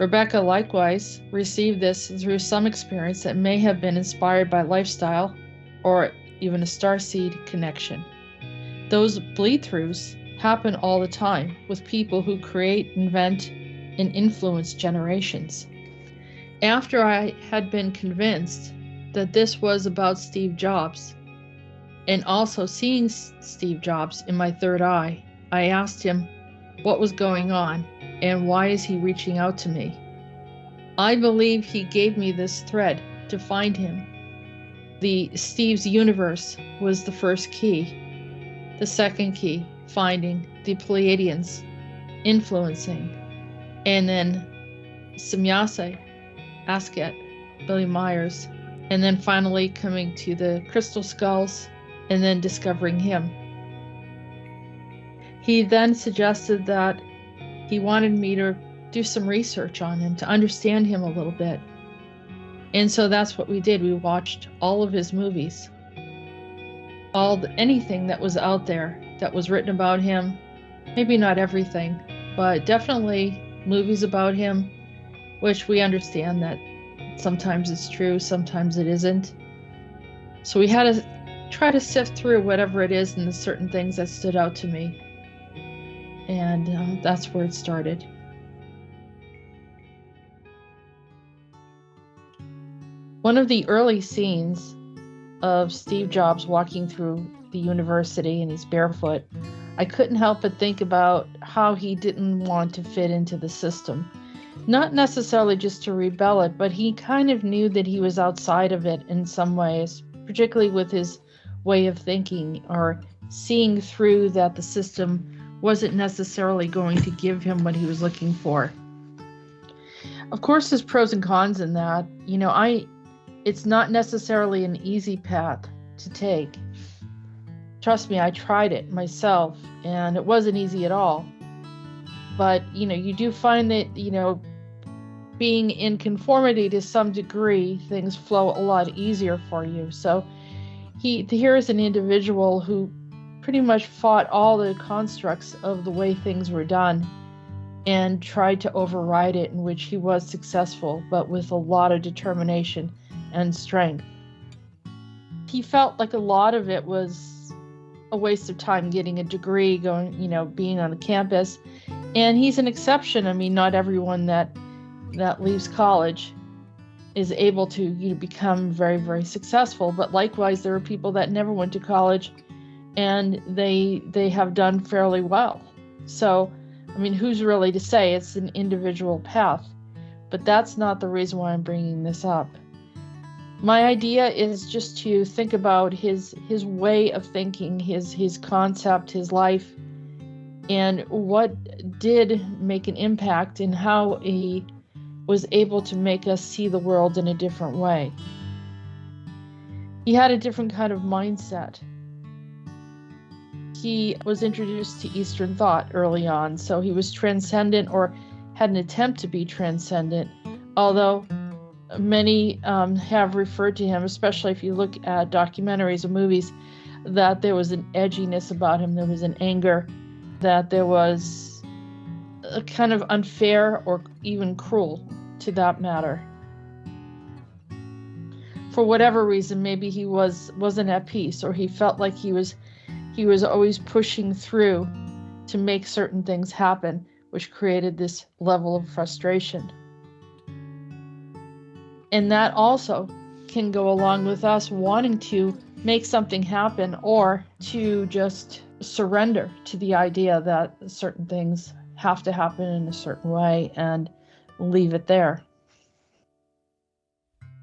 Rebecca likewise received this through some experience that may have been inspired by lifestyle or even a starseed connection. Those bleed-throughs happen all the time with people who create, invent, and influence generations. After I had been convinced that this was about Steve Jobs, and also seeing Steve Jobs in my third eye, I asked him what was going on and why is he reaching out to me. I believe he gave me this thread to find him. The Steve's universe was the first key. The second key, finding the Pleiadians, influencing, and then Semyase, Asket, Billy Myers, and then finally coming to the crystal skulls, and then discovering him. He then suggested that he wanted me to do some research on him, to understand him a little bit. And so that's what we did. We watched all of his movies. Anything that was out there that was written about him, maybe not everything, but definitely movies about him, which we understand that sometimes it's true, sometimes it isn't. So we had to try to sift through whatever it is and the certain things that stood out to me. And that's where it started. One of the early scenes of Steve Jobs walking through the university and he's barefoot, I couldn't help but think about how he didn't want to fit into the system. Not necessarily just to rebel it, but he kind of knew that he was outside of it in some ways, particularly with his way of thinking or seeing through that the system wasn't necessarily going to give him what he was looking for. Of course, there's pros and cons in that. It's not necessarily an easy path to take. Trust me, I tried it myself, and it wasn't easy at all. But, you do find that, being in conformity to some degree, things flow a lot easier for you. So here is an individual who pretty much fought all the constructs of the way things were done and tried to override it, in which he was successful, but with a lot of determination and strength. He felt like a lot of it was a waste of time getting a degree, going, being on the campus. And he's an exception. I mean, not everyone that leaves college is able to become very, very successful. But likewise, there are people that never went to college and they have done fairly well. So, I mean, who's really to say? It's an individual path. But that's not the reason why I'm bringing this up. My idea is just to think about his way of thinking, his concept, his life, and what did make an impact in how he was able to make us see the world in a different way. He had a different kind of mindset. He was introduced to Eastern thought early on, so he was transcendent, or had an attempt to be transcendent, although many have referred to him, especially if you look at documentaries or movies, that there was an edginess about him, there was an anger, that there was a kind of unfair or even cruel to that matter. For whatever reason, maybe he wasn't at peace, or he felt like he was always pushing through to make certain things happen, which created this level of frustration. And that also can go along with us wanting to make something happen, or to just surrender to the idea that certain things have to happen in a certain way and leave it there.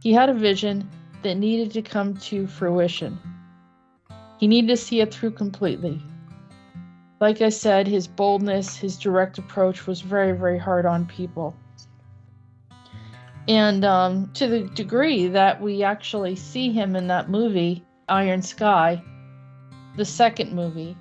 He had a vision that needed to come to fruition. He needed to see it through completely. Like I said, his boldness, his direct approach was very, very hard on people. And to the degree that we actually see him in that movie, Iron Sky, the second movie,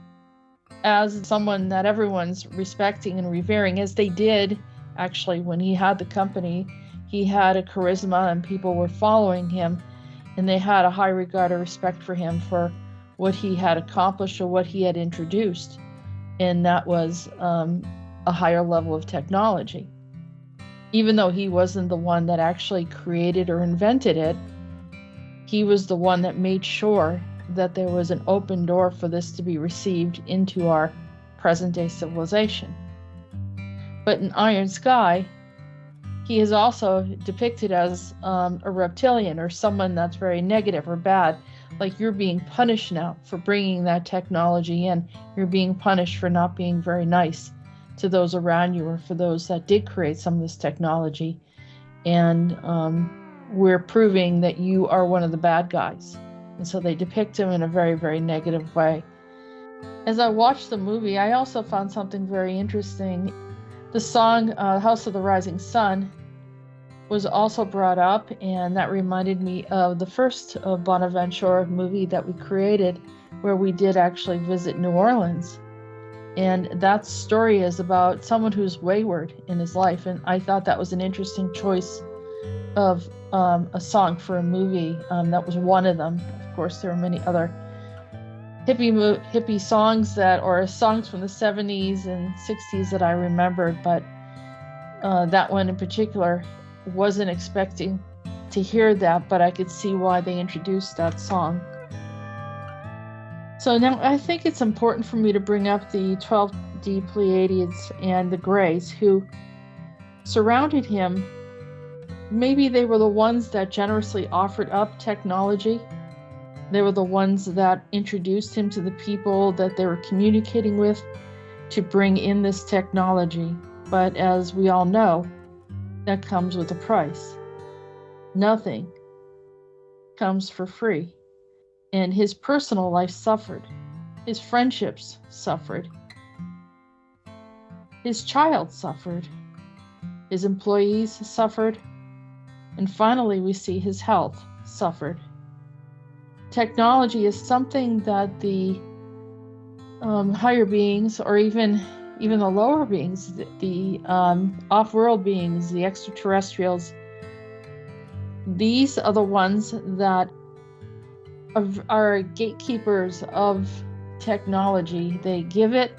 as someone that everyone's respecting and revering, as they did actually when he had the company. He had a charisma and people were following him, and they had a high regard or respect for him for what he had accomplished or what he had introduced. And that was a higher level of technology. Even though he wasn't the one that actually created or invented it, he was the one that made sure that there was an open door for this to be received into our present-day civilization. But in Iron Sky, he is also depicted as a reptilian, or someone that's very negative or bad. Like, you're being punished now for bringing that technology in. You're being punished for not being very nice to those around you, or for those that did create some of this technology. And we're proving that you are one of the bad guys. And so they depict him in a very, very negative way. As I watched the movie, I also found something very interesting. The song House of the Rising Sun was also brought up, and that reminded me of the first Bonne Aventure movie that we created, where we did actually visit New Orleans. And that story is about someone who's wayward in his life, and I thought that was an interesting choice of a song for a movie. That was one of them. Of course, there are many other hippie songs or songs from the 70s and 60s that I remembered, but that one in particular wasn't expecting to hear that, but I could see why they introduced that song. So now I think it's important for me to bring up the 12D Pleiadians and the Greys who surrounded him. Maybe they were the ones that generously offered up technology. They were the ones that introduced him to the people that they were communicating with to bring in this technology. But as we all know, that comes with a price. Nothing comes for free. And his personal life suffered. His friendships suffered. His child suffered. His employees suffered. And finally, we see his health suffered. Technology is something that the higher beings, or even the lower beings, the off-world beings, the extraterrestrials, these are the ones that are gatekeepers of technology. They give it,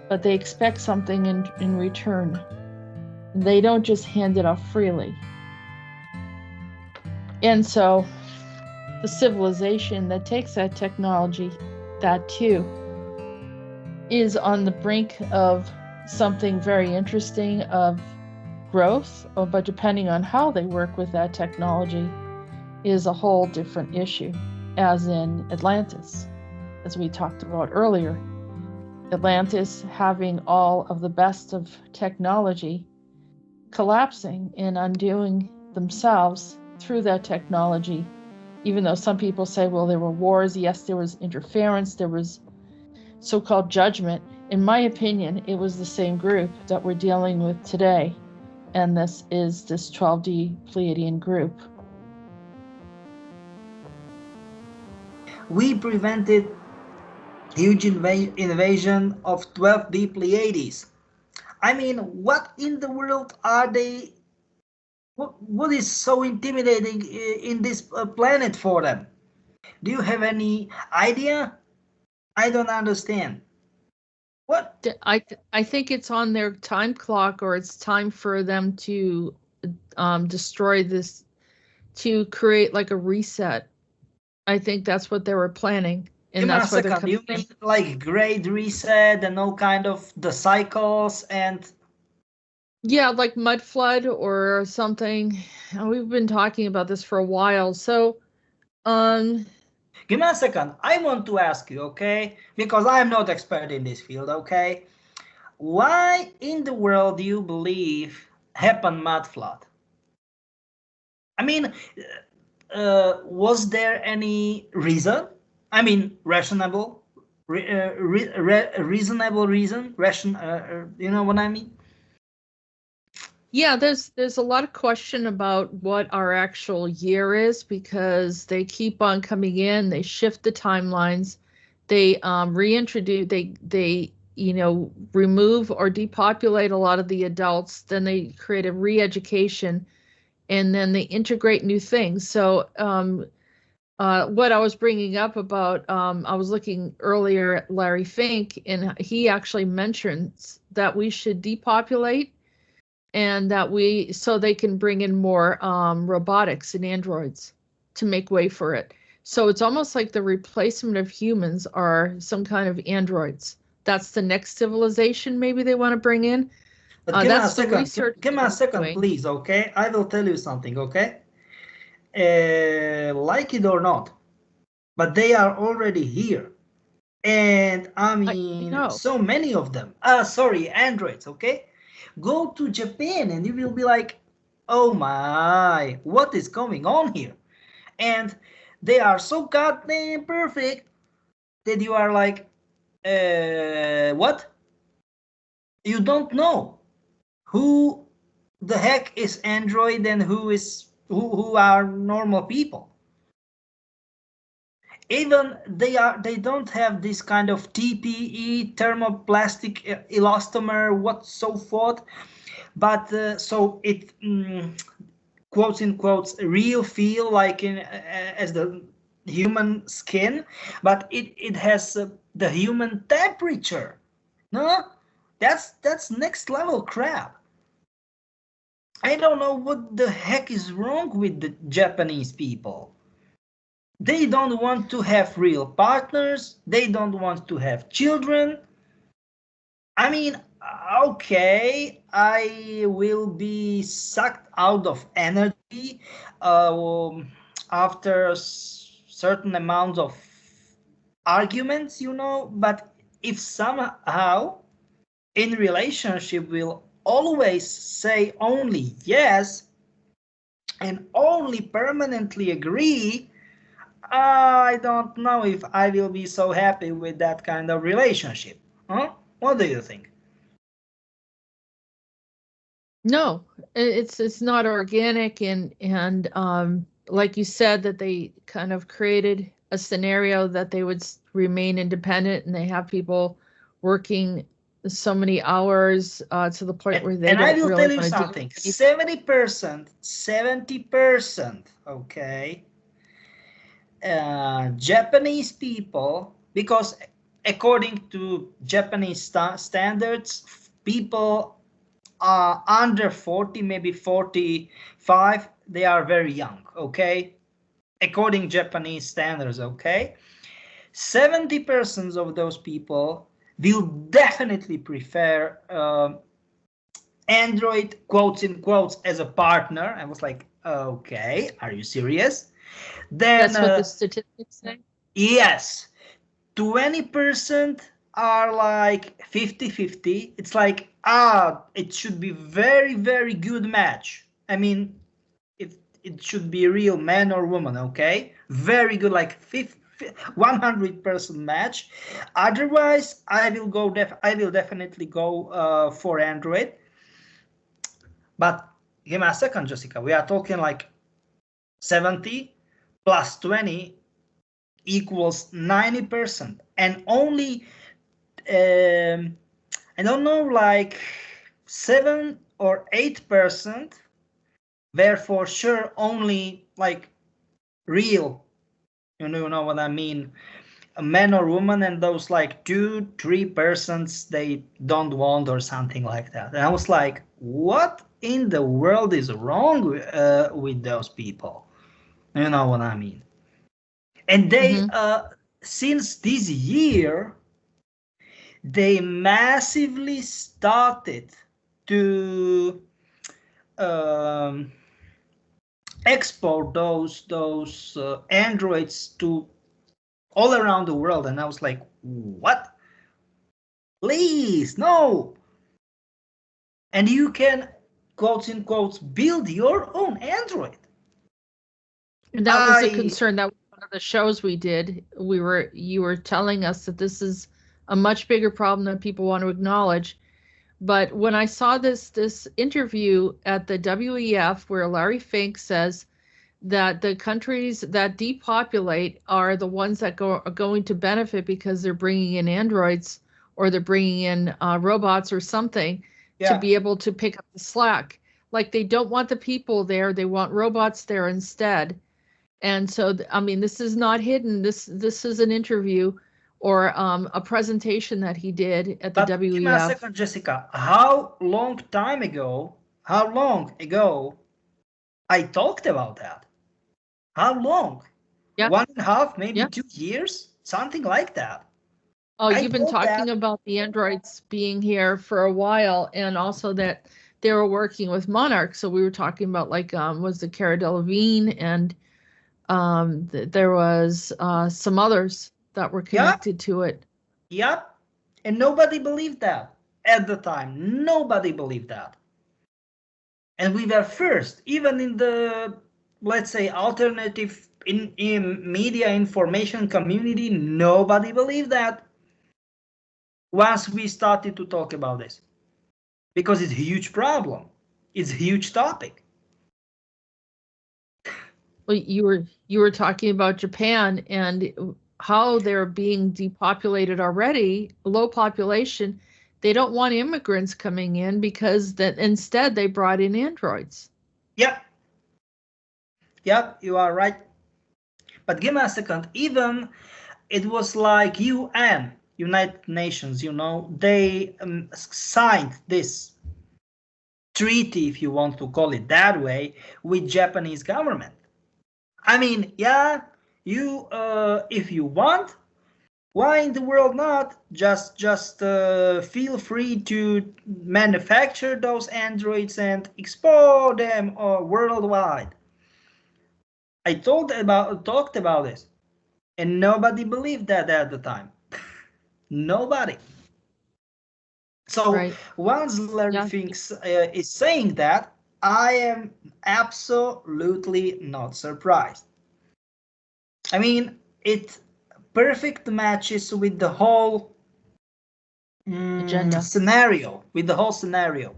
but they expect something in return. They don't just hand it off freely. And so the civilization that takes that technology, that too, is on the brink of something very interesting of growth, but depending on how they work with that technology is a whole different issue, as in Atlantis, as we talked about earlier. Atlantis having all of the best of technology collapsing and undoing themselves through that technology, even though some people say, well, there were wars. Yes, there was interference, there was so-called judgment. In my opinion, it was the same group that we're dealing with today, and this is this 12D Pleiadian group. We prevented huge invasion of 12D Pleiades. I mean, what in the world are they? What is so intimidating in this planet for them? Do you have any idea? I don't understand. What? I think it's on their time clock, or it's time for them to destroy this, to create like a reset. I think that's what they were planning. And that's why they're coming. You mean like great reset and all kind of the cycles and... Yeah, like mud flood or something. We've been talking about this for a while. So, give me a second. I want to ask you, okay? Because I'm not expert in this field, okay? Why in the world do you believe happened mud flood? I mean, was there any reason? I mean, reasonable reason? You know what I mean? Yeah, there's a lot of question about what our actual year is, because they keep on coming in, they shift the timelines, they reintroduce, they remove or depopulate a lot of the adults, then they create a re-education, and then they integrate new things. So what I was bringing up about, I was looking earlier at Larry Fink, and he actually mentions that we should depopulate, and that so they can bring in more robotics and androids to make way for it. So it's almost like the replacement of humans are some kind of androids. That's the next civilization maybe they want to bring in. But give me a second, please, okay? I will tell you something, okay? Like it or not, but they are already here. And I mean, so many of them. Androids, okay? Go to Japan and you will be like, oh my, what is going on here? And they are so goddamn perfect that you are like, what? You don't know who the heck is android and who are normal people. Even they don't have this kind of TPE, thermoplastic elastomer, what so forth, but so it quotes in quotes real feel like as the human skin, but it has the human temperature. No, that's next level crap. I don't know what the heck is wrong with the Japanese people. They don't want to have real partners. They don't want to have children. I mean, okay, I will be sucked out of energy after certain amounts of arguments, but if somehow in relationship will always say only yes and only permanently agree, I don't know if I will be so happy with that kind of relationship. Huh? What do you think? No, it's not organic, and like you said, that they kind of created a scenario that they would remain independent, and they have people working so many hours to the point where they don't really want to do anything. And I will tell you something. 70%, okay, Japanese people, because according to Japanese standards, people under 40, maybe 45, they are very young, okay? According Japanese standards, okay? 70% of those people will definitely prefer Android, quotes in quotes, as a partner. I was like, okay, are you serious? Then that's what the statistics say? Yes. 20% are like 50-50. It's like, it should be very, very good match. I mean, it should be a real man or woman, okay? Very good, like 100% match. Otherwise, I will definitely go for Android. But give me a second, Jessica. We are talking like 70 plus 20 equals 90%, and only I don't know, like 7 or 8% were for sure only like real, you know what I mean, a man or woman, and those like 2-3% they don't want or something like that. And I was like, what in the world is wrong with those people? You know what I mean? And they since this year, they massively started to export those Androids to all around the world. And I was like, what? Please, no. And you can, quotes in quotes, build your own Android. And that was a concern. That was one of the shows we did. You were telling us that this is a much bigger problem than people want to acknowledge. But when I saw this interview at the WEF, where Larry Fink says that the countries that depopulate are the ones that are going to benefit because they're bringing in androids, or they're bringing in robots or something to be able to pick up the slack. Like, they don't want the people there; they want robots there instead. And so, I mean, this is not hidden. This is an interview or a presentation that he did at the WEF. Give me a second, Jessica. How long ago I talked about that? How long? Yep. 1.5, maybe 2 years? Something like that. Oh, you've been talking about the androids being here for a while, and also that they were working with Monarch. So we were talking about, like, was the Cara Delevingne, and there was some others that were connected to it. Yep. And nobody believed that at the time. Nobody believed that. And we were first, even in the, let's say, alternative in media information community, nobody believed that once we started to talk about this. Because it's a huge problem. It's a huge topic. Well, you were talking about Japan and how they're being depopulated already, low population. They don't want immigrants coming in because that instead they brought in androids. Yep, you are right. But give me a second. Even it was like UN, United Nations, you know, they signed this treaty, if you want to call it that way, with Japanese government. I mean, you if you want, why in the world not? Just feel free to manufacture those androids and export them worldwide. I talked about this, and nobody believed that at the time. Nobody. So once Larry Fink is saying that, I am absolutely not surprised. I mean, it perfect matches with the whole agenda scenario. With the whole scenario.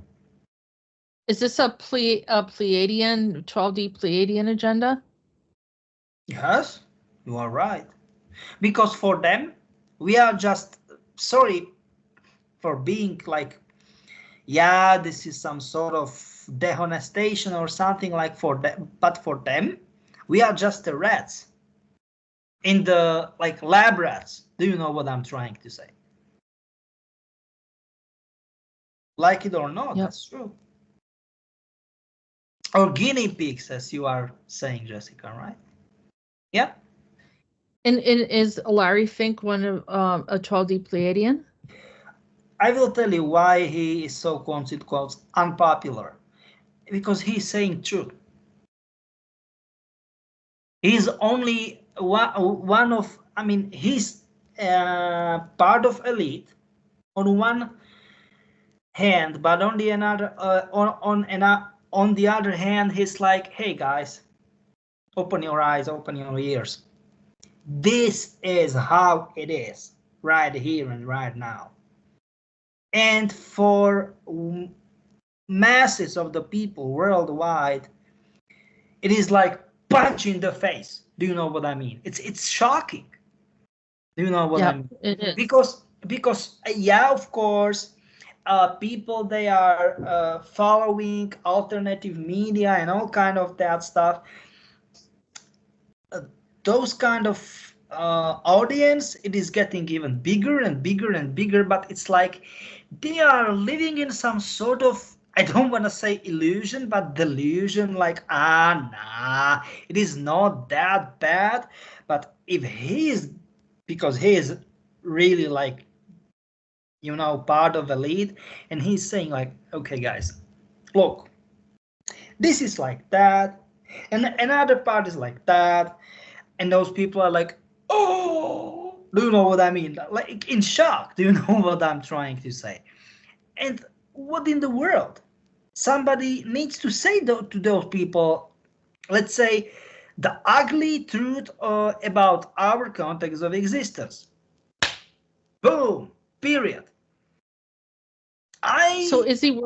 Is this a Pleiadian, 12D Pleiadian agenda? Yes, you are right. Because for them, we are just sorry for being like, yeah, this is some sort of dehonestation or something like for them. But for them, we are just the rats in the like lab rats. Do you know what I'm trying to say? Like it or not, that's true. Or guinea pigs, as you are saying, Jessica, right? Yeah. And is Larry Fink one of a 12D Pleiadian? I will tell you why he is so quote unpopular. Because he's saying truth. He's only one of, I mean, he's part of elite on one hand, but on the another, on the other hand, he's like, hey guys, open your eyes, open your ears. This is how it is right here and right now. And for masses of the people worldwide, it is like punch in the face. Do you know what I mean? It's shocking. Do you know what I mean? It is. Because yeah, of course, people, they are following alternative media and all kind of that stuff. Those kind of audience, it is getting even bigger and bigger and bigger, but it's like they are living in some sort of, I don't want to say illusion, but delusion, like, nah, it is not that bad. But if he is, because he is really like, you know, part of the lead, and he's saying like, okay guys, look, this is like that, and another part is like that, and those people are like, oh, do you know what I mean? Like in shock. Do you know what I'm trying to say? And what in the world? Somebody needs to say to those people, let's say, the ugly truth about our context of existence. Boom. Period. So is he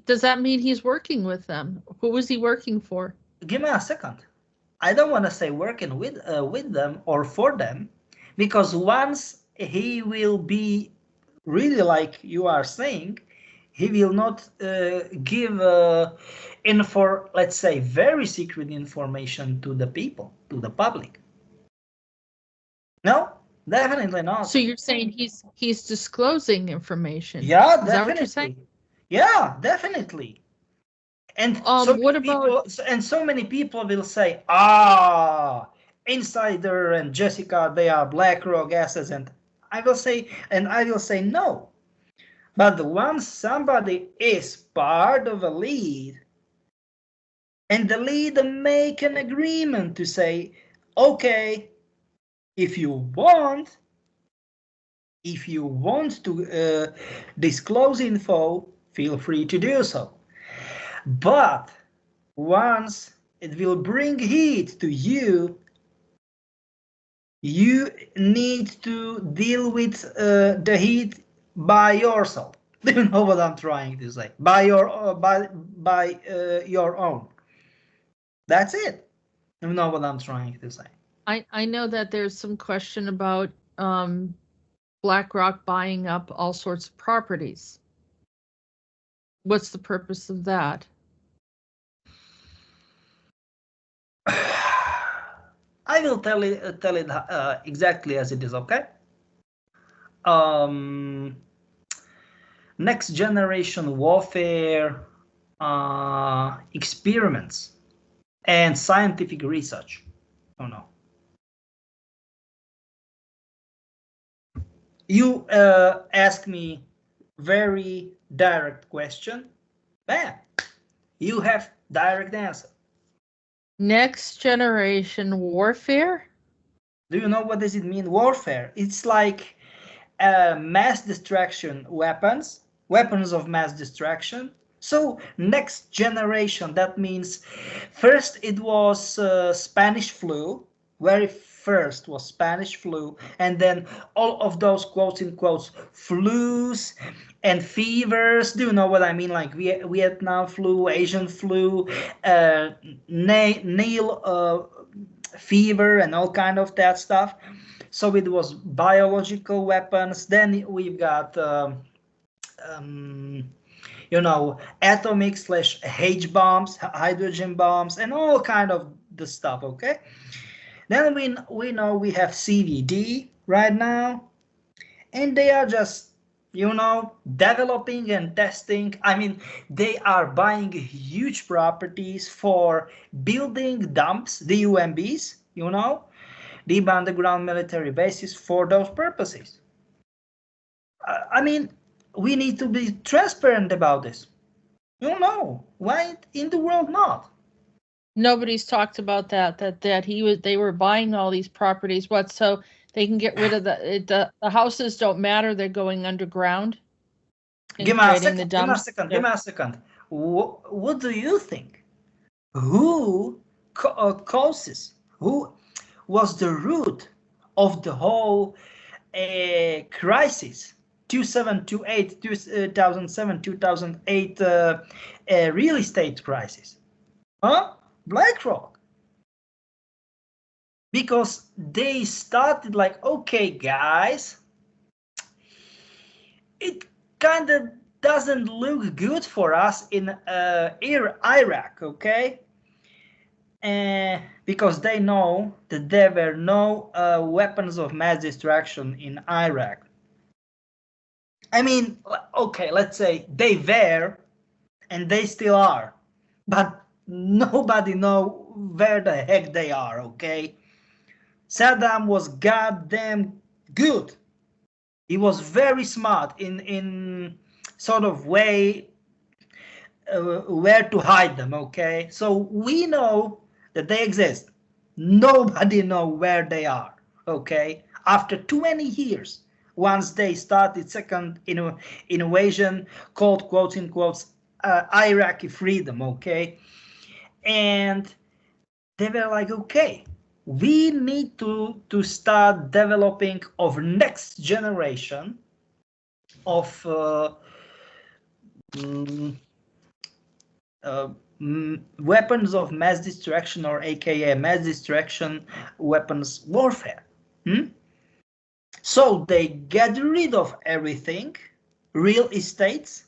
does that mean he's working with them? Who was he working for? Give me a second. I don't want to say working with them or for them, because once he will be really like you are saying, he will not give let's say, very secret information to the people, to the public. No, definitely not. So you're saying he's disclosing information? Yeah, definitely. Is that what you're saying? Yeah, definitely. And so many people will say, Insider and Jessica, they are BlackRock assets, and I will say no. But once somebody is part of a lead, and the lead make an agreement to say, okay, if you want to disclose info, feel free to do so. But once it will bring heat to you, you need to deal with the heat by yourself. Do you know what I'm trying to say? By your own. That's it. You know what I'm trying to say. I know that there's some question about BlackRock buying up all sorts of properties. What's the purpose of that? I will tell it exactly as it is, okay? Next generation warfare experiments and scientific research. Oh no. You ask me very direct question. Bam. You have direct answer. Next generation warfare? Do you know what does it mean, warfare? It's like mass destruction weapons of mass destruction. So next generation, that means first it was Spanish flu, very first was Spanish flu, and then all of those quotes in quotes flus and fevers. Do you know what I mean? Like Vietnam flu, Asian flu, Nile fever, and all kind of that stuff. So it was biological weapons. Then we've got atomic / H bombs, hydrogen bombs, and all kind of the stuff. Okay. Then we know we have CVD right now, and they are just developing and testing. I mean, they are buying huge properties for building dumps, the UMBs, deep underground military bases for those purposes. I mean, we need to be transparent about this. Why in the world not? Nobody's talked about that they were buying all these properties. What, so they can get rid of the houses don't matter, they're going underground? Give me a second. What do you think? Who causes, who was the root of the whole crisis, 2007-2008 real estate crisis? BlackRock. Because they started like, okay, guys, it kind of doesn't look good for us in Iraq, okay? Because they know that there were no weapons of mass destruction in Iraq. I mean, okay, let's say they were, and they still are, but nobody know where the heck they are, okay? Saddam was goddamn good. He was very smart in sort of way where to hide them, okay? So we know that they exist. Nobody know where they are, okay? After 20 years, once they started second invasion called, quotes in quotes, Iraqi freedom, okay? And they were like, okay, we need to start developing of next generation of weapons of mass destruction, or AKA mass destruction weapons warfare. So they get rid of everything, real estates,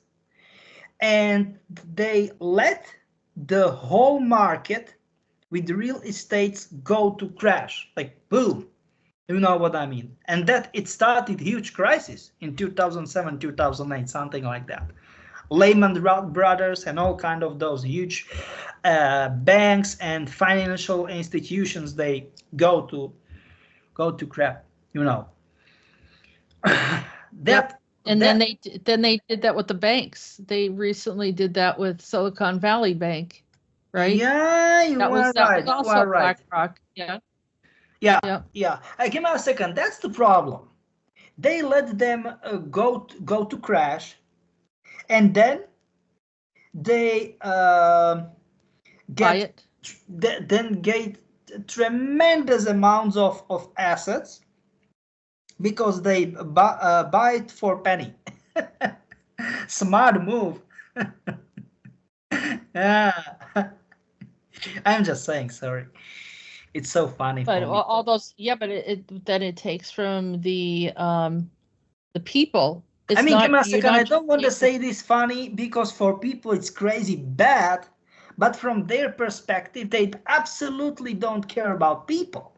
and they let the whole market with real estates go to crash, like boom. You know what I mean? And that it started huge crisis in 2007, 2008, something like that. Lehman Brothers and all kind of those huge banks and financial institutions, they go to crap, that. And then they did that with the banks. They recently did that with Silicon Valley Bank, right? Yeah, you are right. That was also BlackRock. Yeah. Give me a second. That's the problem. They let them go to crash, and then they get tremendous amounts of assets, because they buy it for penny. Smart move. Yeah. I'm just saying, sorry. It's so funny. But all those, but it takes from the people. It's give me a second. I don't want to say this funny, because for people it's crazy bad, but from their perspective, they absolutely don't care about people.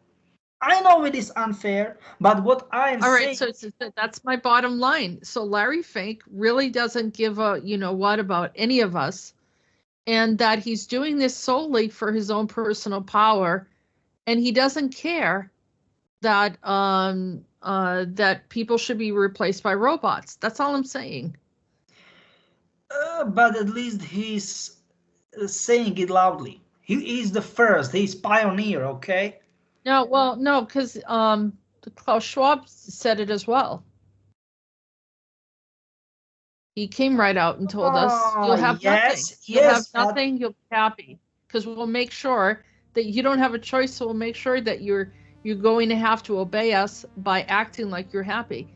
I know it is unfair, but what I'm saying... All right, so that's my bottom line. So Larry Fink really doesn't give a what about any of us, and that he's doing this solely for his own personal power, and he doesn't care that that people should be replaced by robots. That's all I'm saying. But at least he's saying it loudly. He's the first. He's pioneer, okay? No, because Klaus Schwab said it as well. He came right out and told us, you'll have nothing. You'll have nothing, you'll be happy. Because we'll make sure that you don't have a choice, so we'll make sure that you're you're going to have to obey us by acting like you're happy.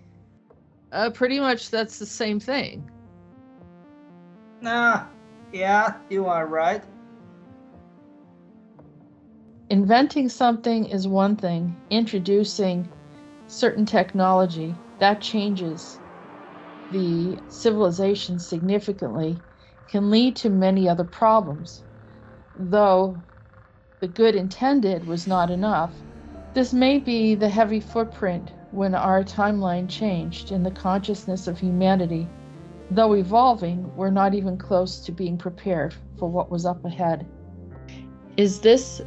Pretty much that's the same thing. Yeah, you are right. Inventing something is one thing. Introducing certain technology, that changes the civilization significantly, can lead to many other problems. Though the good intended was not enough, this may be the heavy footprint when our timeline changed in the consciousness of humanity. Though evolving, we're not even close to being prepared for what was up ahead. Is this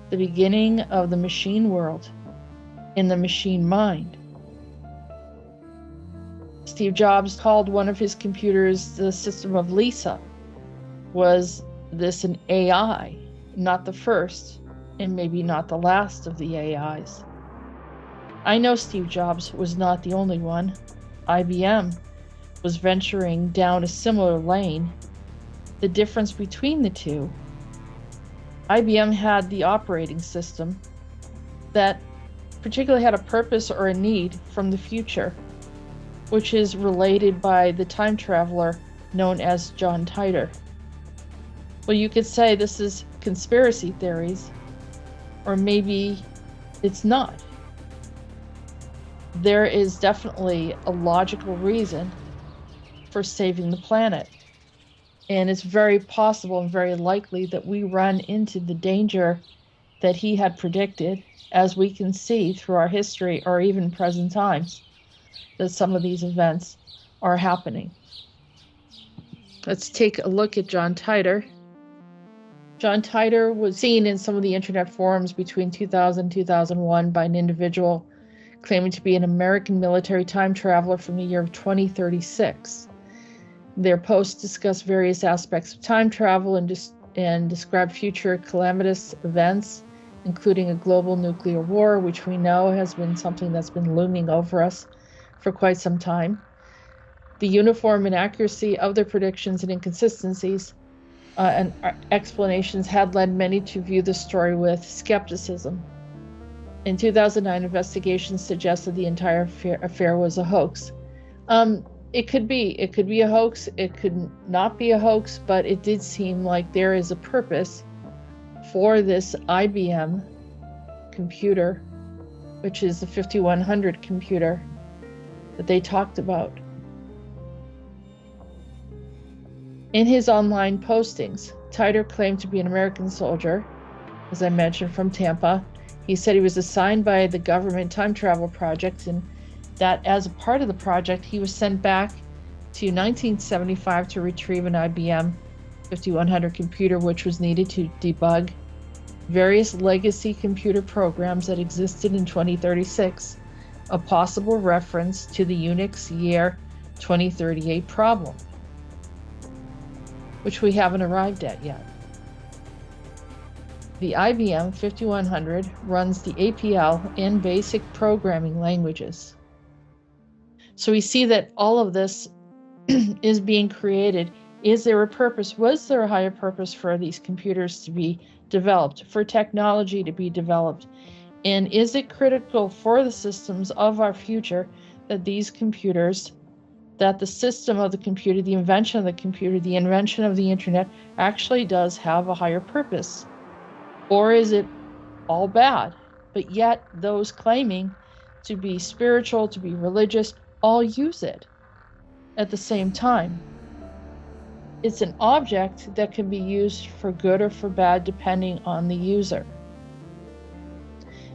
the beginning of the machine world in the machine mind? Steve Jobs called one of his computers the system of Lisa. Was this an AI? Not the first, and maybe not the last of the AIs. I know Steve Jobs was not the only one. IBM was venturing down a similar lane. The difference between the two, IBM had the operating system that particularly had a purpose or a need from the future, which is related by the time traveler known as John Titor. Well, you could say this is conspiracy theories, or maybe it's not. There is definitely a logical reason for saving the planet. And it's very possible and very likely that we run into the danger that he had predicted, as we can see through our history or even present times, that some of these events are happening. Let's take a look at John Titor. John Titor was seen in some of the internet forums between 2000 and 2001 by an individual claiming to be an American military time traveler from the year of 2036. Their posts discuss various aspects of time travel and describe future calamitous events, including a global nuclear war, which we know has been something that's been looming over us for quite some time. The uniform inaccuracy of their predictions and inconsistencies and explanations had led many to view the story with skepticism. In 2009, investigations suggested the entire affair was a hoax. It could be a hoax, it could not be a hoax, but it did seem like there is a purpose for this IBM computer, which is the 5100 computer that they talked about. In his online postings, Titor claimed to be an American soldier, as I mentioned, from Tampa. He said he was assigned by the government time travel project, and that as a part of the project, he was sent back to 1975 to retrieve an IBM 5100 computer, which was needed to debug various legacy computer programs that existed in 2036, a possible reference to the Unix year 2038 problem, which we haven't arrived at yet. The IBM 5100 runs the APL and basic programming languages. So we see that all of this is being created. Is there a purpose? Was there a higher purpose for these computers to be developed, for technology to be developed? And is it critical for the systems of our future that these computers, that the system of the computer, the invention of the computer, the invention of the internet actually does have a higher purpose? Or is it all bad? But yet those claiming to be spiritual, to be religious, all use it at the same time. It's an object that can be used for good or for bad depending on the user.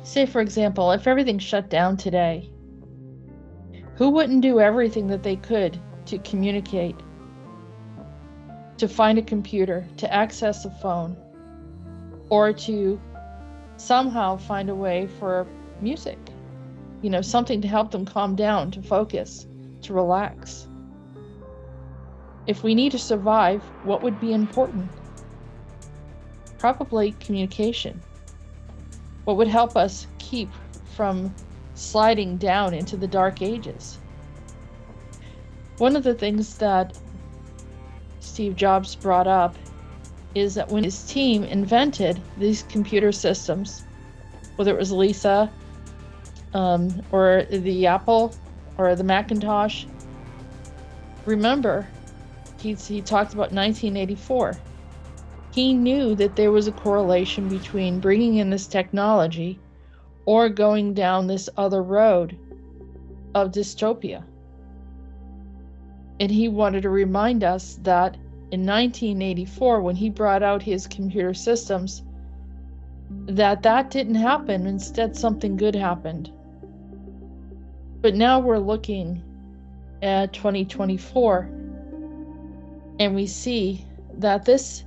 Say, for example, if everything shut down today, who wouldn't do everything that they could to communicate, to find a computer, to access a phone, or to somehow find a way for music? Something to help them calm down, to focus, to relax. If we need to survive, what would be important? Probably communication. What would help us keep from sliding down into the dark ages? One of the things that Steve Jobs brought up is that when his team invented these computer systems, whether it was Lisa or the Apple or the Macintosh. Remember, he talked about 1984. He knew that there was a correlation between bringing in this technology or going down this other road of dystopia. And he wanted to remind us that in 1984, when he brought out his computer systems, that didn't happen. Instead, something good happened. But now we're looking at 2024, and we see that this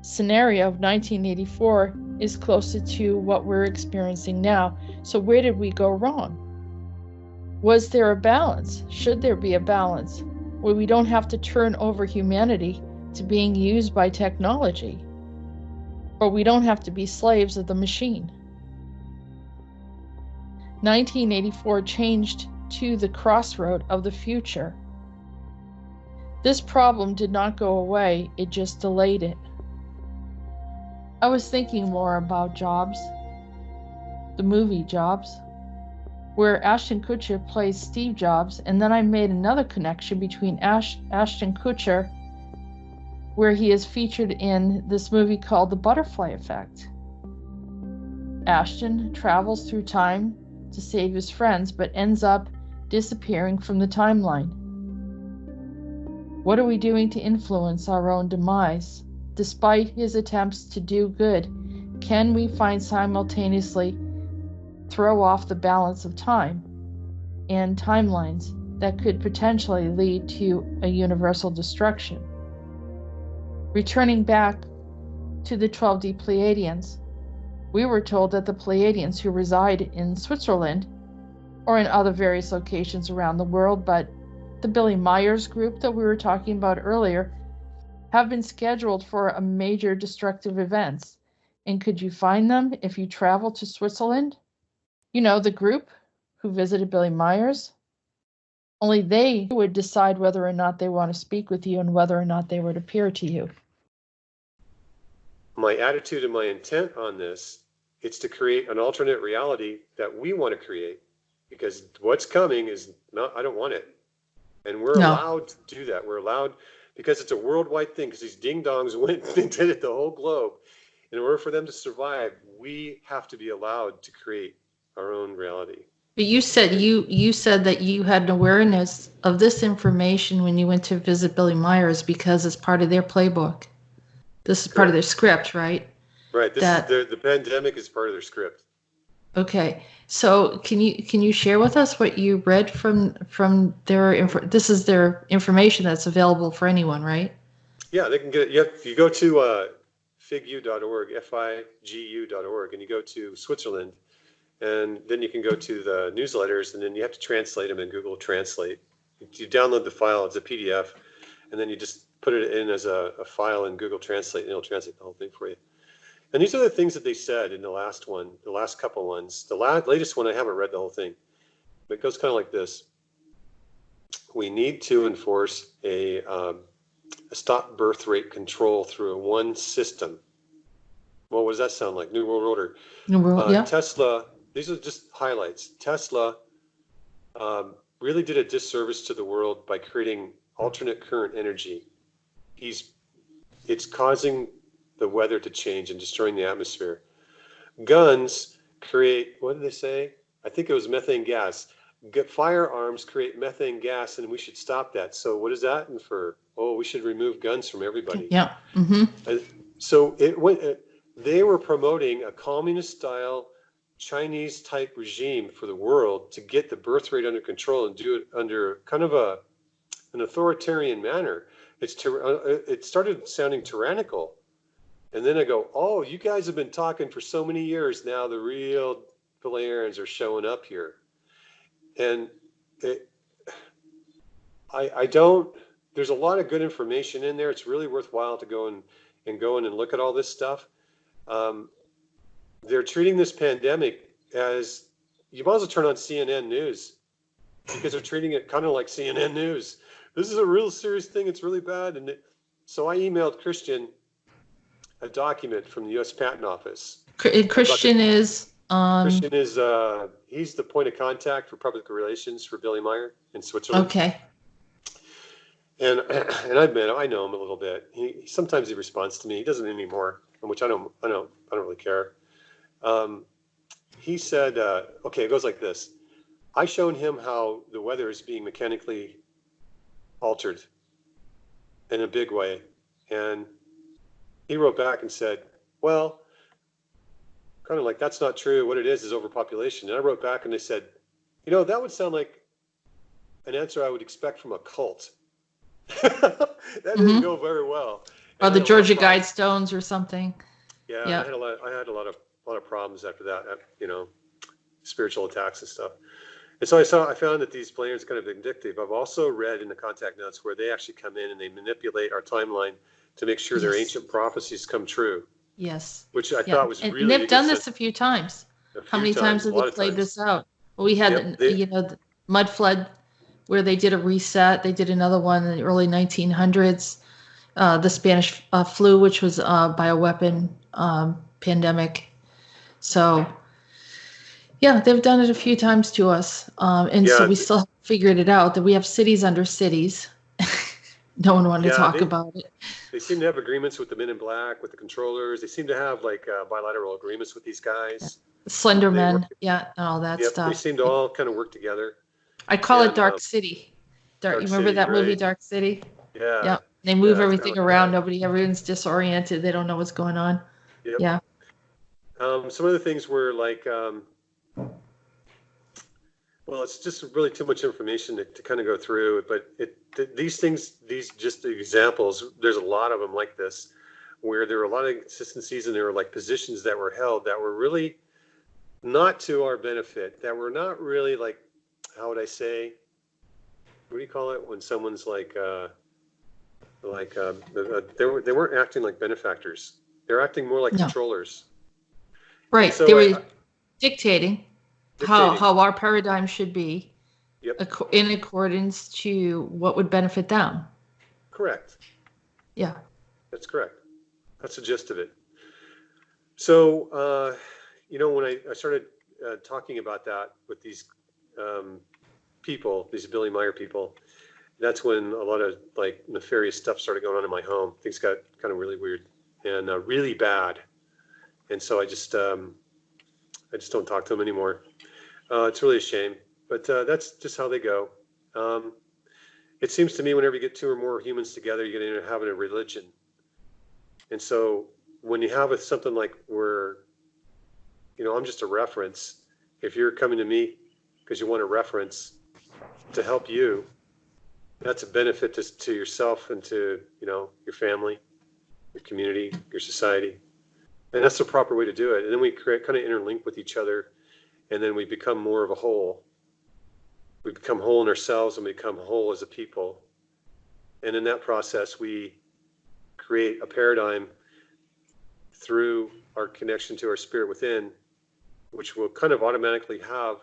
scenario of 1984 is closer to what we're experiencing now. So where did we go wrong? Was there a balance? Should there be a balance where we don't have to turn over humanity to being used by technology, or we don't have to be slaves of the machine? 1984 changed to the crossroad of the future. This problem did not go away, it just delayed it. I was thinking more about Jobs, the movie Jobs, where Ashton Kutcher plays Steve Jobs, and then I made another connection between Ashton Kutcher, where he is featured in this movie called The Butterfly Effect. Ashton travels through time to save his friends, but ends up disappearing from the timeline. What are we doing to influence our own demise? Despite his attempts to do good, can we simultaneously throw off the balance of time and timelines that could potentially lead to a universal destruction? Returning back to the 12D Pleiadians, we were told that the Pleiadians, who reside in Switzerland or in other various locations around the world, but the Billy Meier's group that we were talking about earlier, have been scheduled for a major destructive events. And could you find them if you travel to Switzerland? You know, the group who visited Billy Meier's? Only they would decide whether or not they want to speak with you and whether or not they would appear to you. My attitude and my intent on this, it's to create an alternate reality that we want to create, because what's coming is not, I don't want it. And we're allowed to do that. We're allowed, because it's a worldwide thing, because these ding-dongs went and did it the whole globe. In order for them to survive, we have to be allowed to create our own reality. But you said you said that you had an awareness of this information when you went to visit Billy Meier's because it's part of their playbook. This is part of their script, right? Right. The pandemic is part of their script. Okay. So can you share with us what you read from their this is their information that's available for anyone, right? Yeah, they can get it. If you go to figu.org, figu.org, and you go to Switzerland, and then you can go to the newsletters, and then you have to translate them in Google Translate. You download the file, it's a PDF, and then you just put it in as a file in Google Translate, and it'll translate the whole thing for you. And these are the things that they said in the last couple ones. The latest one, I haven't read the whole thing, but it goes kind of like this. We need to enforce a stop birth rate control through one system. Well, what does that sound like? New World Order. New World, yeah. Tesla, these are just highlights. Tesla really did a disservice to the world by creating alternate current energy. It's causing the weather to change and destroying the atmosphere. Guns create, what did they say? I think it was methane gas. Firearms create methane gas, and we should stop that. So what does that infer? Oh, we should remove guns from everybody. Yeah. Mm-hmm. So they were promoting a communist-style, Chinese-type regime for the world to get the birth rate under control and do it under kind of an authoritarian manner. It started sounding tyrannical. And then I go, oh, you guys have been talking for so many years now. The real Pleiadians are showing up here. And there's a lot of good information in there. It's really worthwhile to go and look at all this stuff. They're treating this pandemic as, you might as well turn on CNN News, because they're treating it kind of like CNN News. This is a real serious thing. It's really bad. And so I emailed Christian a document from the U.S. Patent Office. Christian is? Christian is he's the point of contact for public relations for Billy Meier in Switzerland. Okay. And I admit I know him a little bit. Sometimes he responds to me. He doesn't anymore, which I don't really care. He said, okay, it goes like this. I shown him how the weather is being mechanically altered in a big way. And he wrote back and said, well, kind of like, that's not true. What it is overpopulation. And I wrote back and they said, that would sound like an answer I would expect from a cult. That didn't go very well. Or the Georgia Guidestones or something. Yeah. I had a lot of problems after that, spiritual attacks and stuff. And so I found that these Pleiadians are kind of vindictive. I've also read in the contact notes where they actually come in and they manipulate our timeline to make sure their ancient prophecies come true. Yes. Which I thought was really. And they've done this a few times. How many times have they played this out? Well, we had, the mud flood where they did a reset. They did another one in the early 1900s. The Spanish flu, which was a bioweapon pandemic. So, yeah, they've done it a few times to us. So we still haven't figured it out that we have cities under cities. No one wanted to talk about it. They seem to have agreements with the Men in Black, with the controllers. They seem to have bilateral agreements with these guys. Slender Men, and all that stuff. They seem to all kind of work together. I call it Dark City. You remember that movie, Dark City? Yeah. Yeah. They move everything around. Everyone's disoriented. They don't know what's going on. Yep. Yeah. Some of the things were like, it's just really too much information to kind of go through. But these just examples, there's a lot of them like this, where there were a lot of inconsistencies and there were like positions that were held that were really not to our benefit, that were not really like, how would I say, what do you call it when someone's like they weren't acting like benefactors. They're acting more like controllers. Right. So they were dictating how our paradigm should be in accordance to what would benefit them. Correct. Yeah. That's correct. That's the gist of it. So, when I started talking about that with these people, these Billy Meier people, that's when a lot of like nefarious stuff started going on in my home. Things got kind of really weird and really bad. And so I just don't talk to them anymore. It's really a shame, but that's just how they go. It seems to me whenever you get two or more humans together, you're going to have a religion. And so when you have something like where, I'm just a reference. If you're coming to me because you want a reference to help you, that's a benefit to yourself and to, your family, your community, your society. And that's the proper way to do it. And then we kind of interlink with each other, and then we become more of a whole. We become whole in ourselves and we become whole as a people. And in that process, we create a paradigm through our connection to our spirit within, which will kind of automatically have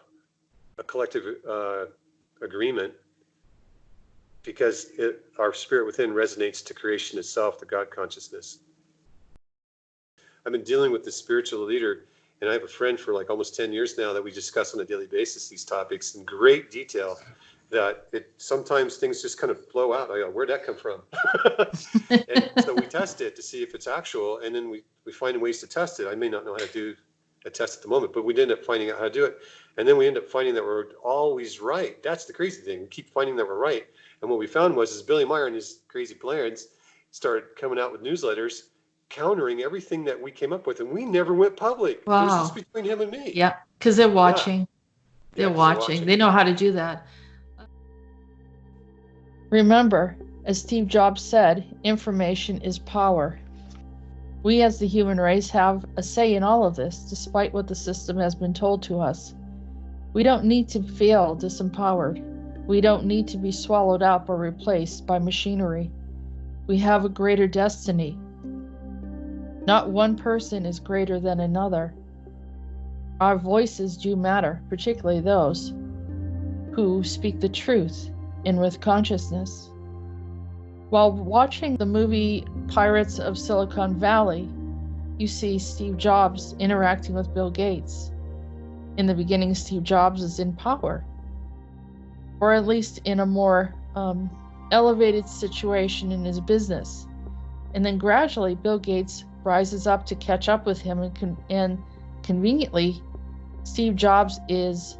a collective agreement, because our spirit within resonates to creation itself, the God consciousness. I've been dealing with this spiritual leader, and I have a friend for like almost 10 years now that we discuss on a daily basis these topics in great detail, that sometimes things just kind of flow out. I go, where'd that come from? And so we test it to see if it's actual, and then we find ways to test it. I may not know how to do a test at the moment, but we end up finding out how to do it. And then we end up finding that we're always right. That's the crazy thing. We keep finding that we're right. And what we found was Billy Meier and his crazy Pleiadians started coming out with newsletters countering everything that we came up with, and we never went public. Wow. It was just between him and me. Yeah, because they're watching. Yeah. They're watching. They know how to do that. Remember, as Steve Jobs said, information is power. We as the human race have a say in all of this, despite what the system has been told to us. We don't need to feel disempowered. We don't need to be swallowed up or replaced by machinery. We have a greater destiny. Not one person is greater than another. Our voices do matter, particularly those who speak the truth and with consciousness. While watching the movie Pirates of Silicon Valley, you see Steve Jobs interacting with Bill Gates. In the beginning, Steve Jobs is in power, or at least in a more elevated situation in his business. And then gradually, Bill Gates rises up to catch up with him, and conveniently, Steve Jobs is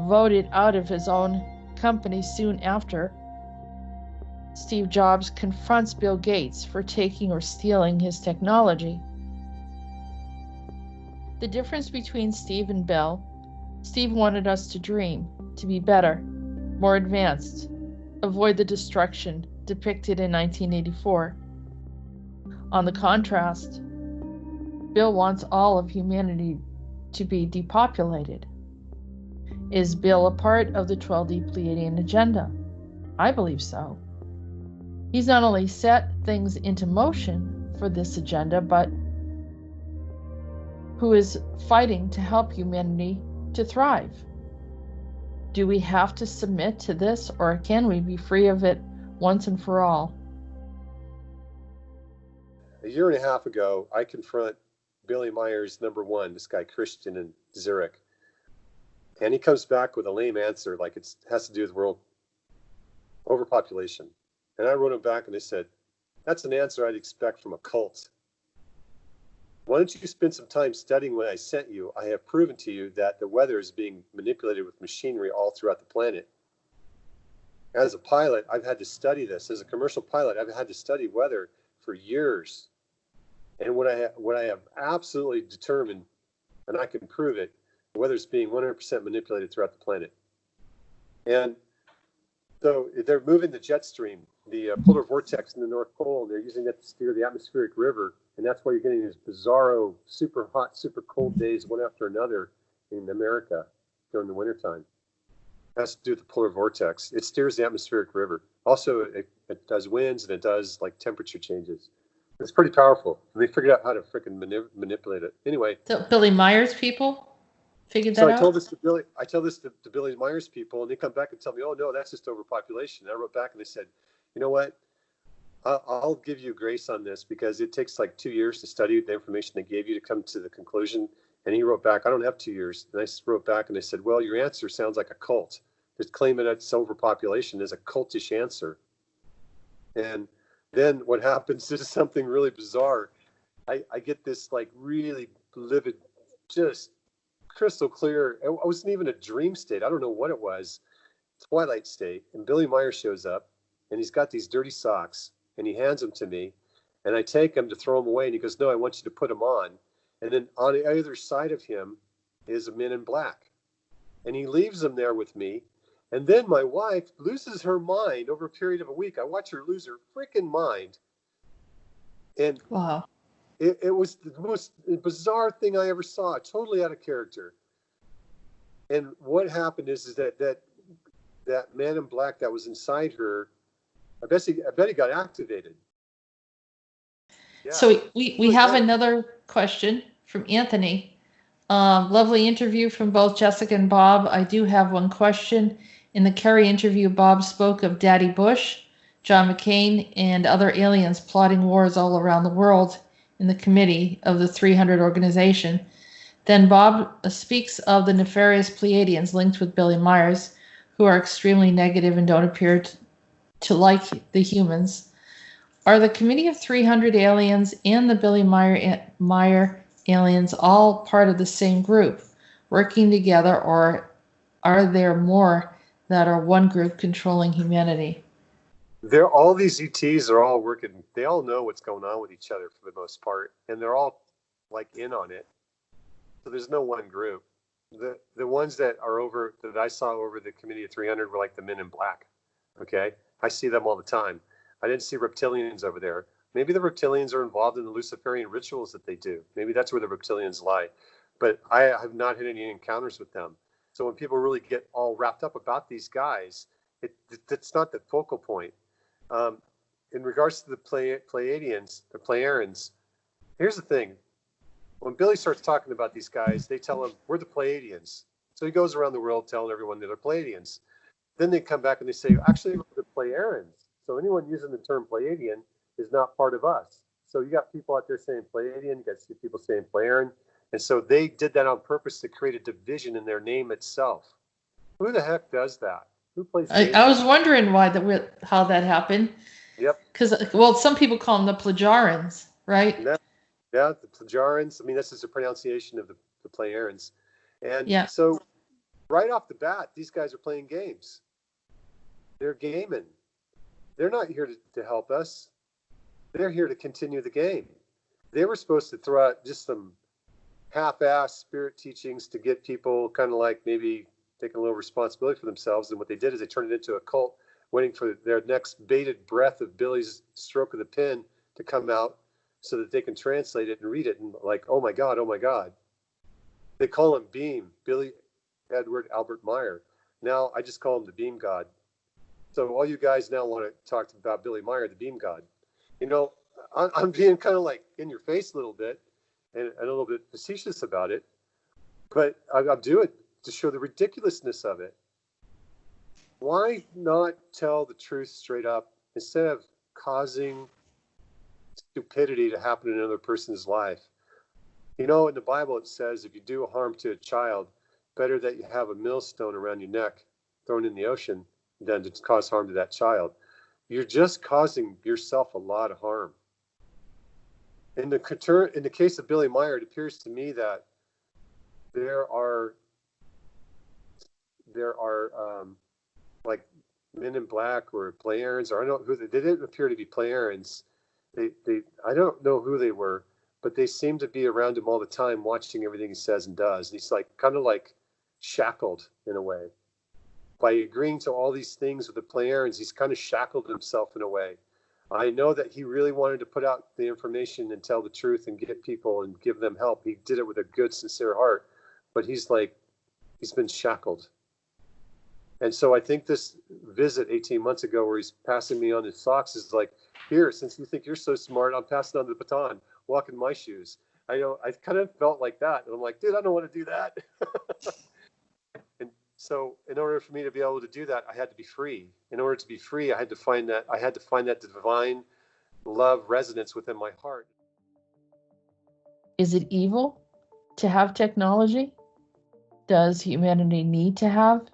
voted out of his own company soon after. Steve Jobs confronts Bill Gates for taking or stealing his technology. The difference between Steve and Bill: Steve wanted us to dream, to be better, more advanced, avoid the destruction depicted in 1984. On the contrast, Bill wants all of humanity to be depopulated. Is Bill a part of the 12D Pleiadian agenda? I believe so. He's not only set things into motion for this agenda, but who is fighting to help humanity to thrive. Do we have to submit to this, or can we be free of it once and for all? A year and a half ago, I confront Billy Meier's #1, this guy Christian in Zurich. And he comes back with a lame answer, like it has to do with world overpopulation. And I wrote him back and I said, that's an answer I'd expect from a cult. Why don't you spend some time studying what I sent you? I have proven to you that the weather is being manipulated with machinery all throughout the planet. As a pilot, I've had to study this. As a commercial pilot, I've had to study weather for years. And what I have absolutely determined, and I can prove it, the weather is being 100% manipulated throughout the planet. And so they're moving the jet stream, the polar vortex in the North Pole, and they're using that to steer the atmospheric river. And that's why you're getting these bizarro, super hot, super cold days, one after another in America during the wintertime. It has to do with the polar vortex. It steers the atmospheric river. Also, it does winds, and it does like temperature changes. It's pretty powerful. And they figured out how to freaking manipulate it. Anyway. So Billy Meier's people figured that out? So I tell this to Billy Meier's people, and they come back and tell me, oh, no, that's just overpopulation. And I wrote back and they said, you know what? I'll give you grace on this because it takes like 2 years to study the information they gave you to come to the conclusion. And he wrote back, I don't have 2 years. And I wrote back and I said, well, your answer sounds like a cult. Just claiming it's overpopulation is a cultish answer. And then what happens is something really bizarre. I get this like really livid, just crystal clear. It wasn't even a dream state. I don't know what it was. Twilight state. And Billy Meier shows up and he's got these dirty socks and he hands them to me and I take them to throw them away. And he goes, no, I want you to put them on. And then on the other side of him is a man in black. And he leaves them there with me. And then my wife loses her mind over a period of a week. I watch her lose her freaking mind. And wow. It was the most bizarre thing I ever saw, totally out of character. And what happened is that man in black that was inside her, I bet he got activated. Yeah. So we have another question from Anthony. Lovely interview from both Jessica and Bob. I do have one question. In the Kerry interview, Bob spoke of Daddy Bush, John McCain, and other aliens plotting wars all around the world in the committee of the 300 organization. Then Bob speaks of the nefarious Pleiadians linked with Billy Myers, who are extremely negative and don't appear to like the humans. Are the committee of 300 aliens and the Billy Meier aliens all part of the same group, working together, or are there more that are one group controlling humanity? All these ETs are all working. They all know what's going on with each other for the most part, and they're all like in on it. So there's no one group. The ones that I saw over the committee of 300 were like the men in black. Okay, I see them all the time. I didn't see reptilians over there. Maybe the reptilians are involved in the Luciferian rituals that they do. Maybe that's where the reptilians lie. But I have not had any encounters with them. So when people really get all wrapped up about these guys, it's not the focal point. In regards to the Pleiadians, the Pleiadians, here's the thing. When Billy starts talking about these guys, they tell him, we're the Pleiadians. So he goes around the world telling everyone they're the Pleiadians. Then they come back and they say, actually, we're the Pleiadians. So anyone using the term Pleiadian is not part of us. So you got people out there saying Pleiadian, you got people saying Pleiadian. And so they did that on purpose to create a division in their name itself. Who the heck does that? Who plays games? I was wondering how that happened. Yep. Because, well, some people call them the Pleiadians, right? Yeah, the Pleiadians. I mean, this is a pronunciation of the Pleiadians. And yeah. So right off the bat, these guys are playing games. They're gaming. They're not here to help us. They're here to continue the game. They were supposed to throw out just some half-ass spirit teachings to get people kind of like maybe taking a little responsibility for themselves. And what they did is they turned it into a cult, waiting for their next bated breath of Billy's stroke of the pen to come out so that they can translate it and read it and like, oh my God, oh my God. They call him Beam, Billy Edward Albert Meier. Now I just call him the Beam God. So all you guys now want to talk about Billy Meier, the Beam God. You know, I'm being kind of like in your face a little bit and a little bit facetious about it, but I'll do it to show the ridiculousness of it. Why not tell the truth straight up instead of causing stupidity to happen in another person's life? You know, in the Bible it says if you do harm to a child, better that you have a millstone around your neck thrown in the ocean than to cause harm to that child. You're just causing yourself a lot of harm. In the case of Billy Meier, it appears to me that there are like Men in Black or Pleiadians, or I don't know who they didn't appear to be Pleiadians. I don't know who they were, but they seem to be around him all the time, watching everything he says and does. And he's like kind of like shackled in a way. By agreeing to all these things with the Pleiadians, he's kind of shackled himself in a way. I know that he really wanted to put out the information and tell the truth and get people and give them help. He did it with a good, sincere heart, but he's been shackled. And so I think this visit 18 months ago where he's passing me on his socks is like, here, since you think you're so smart, I'm passing on the baton, walk in my shoes. I kind of felt like that. And I'm like, dude, I don't want to do that. And so in order for me to be able to do that, I had to be free. In order to be free, I had to find that divine love resonance within my heart. Is it evil to have technology? Does humanity need to have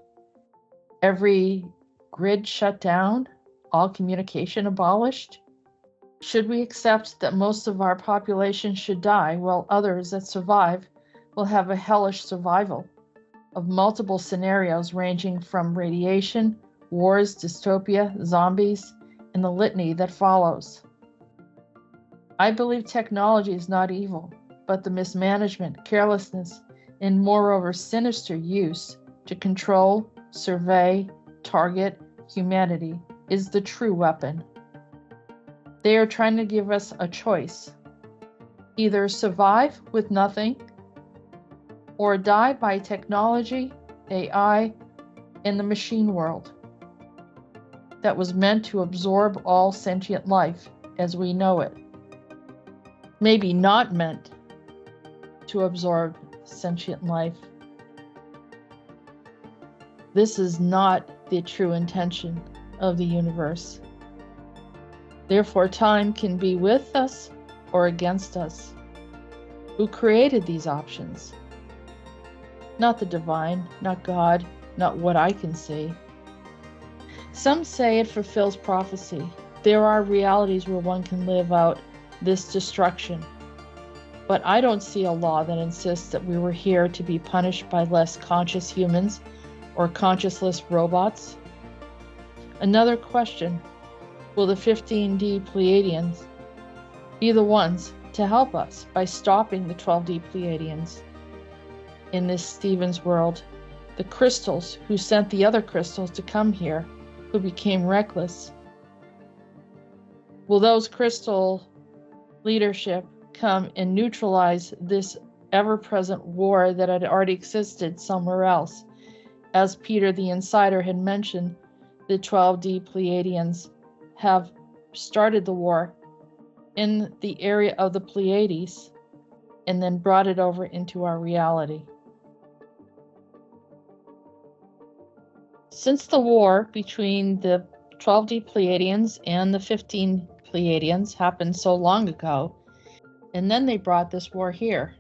every grid shut down, all communication abolished? Should we accept that most of our population should die while others that survive will have a hellish survival of multiple scenarios ranging from radiation, wars, dystopia, zombies, and the litany that follows? I believe technology is not evil, but the mismanagement, carelessness, and moreover sinister use to control, survey, target humanity is the true weapon. They are trying to give us a choice. Either survive with nothing or die by technology, AI, and the machine world that was meant to absorb all sentient life as we know it. Maybe not meant to absorb sentient life. This is not the true intention of the universe. Therefore, time can be with us or against us. Who created these options? Not the divine, not God, not what I can see. Some say it fulfills prophecy. There are realities where one can live out this destruction. But I don't see a law that insists that we were here to be punished by less conscious humans or consciousless robots. Another question, will the 12D Pleiadians be the ones to help us by stopping the 12D Pleiadians in this Stephen's world, the crystals who sent the other crystals to come here, who became reckless? Will those crystal leadership come and neutralize this ever-present war that had already existed somewhere else? As Peter the Insider had mentioned, the 12D Pleiadians have started the war in the area of the Pleiades and then brought it over into our reality. Since the war between the 12D Pleiadians and the 15 Pleiadians happened so long ago, and then they brought this war here.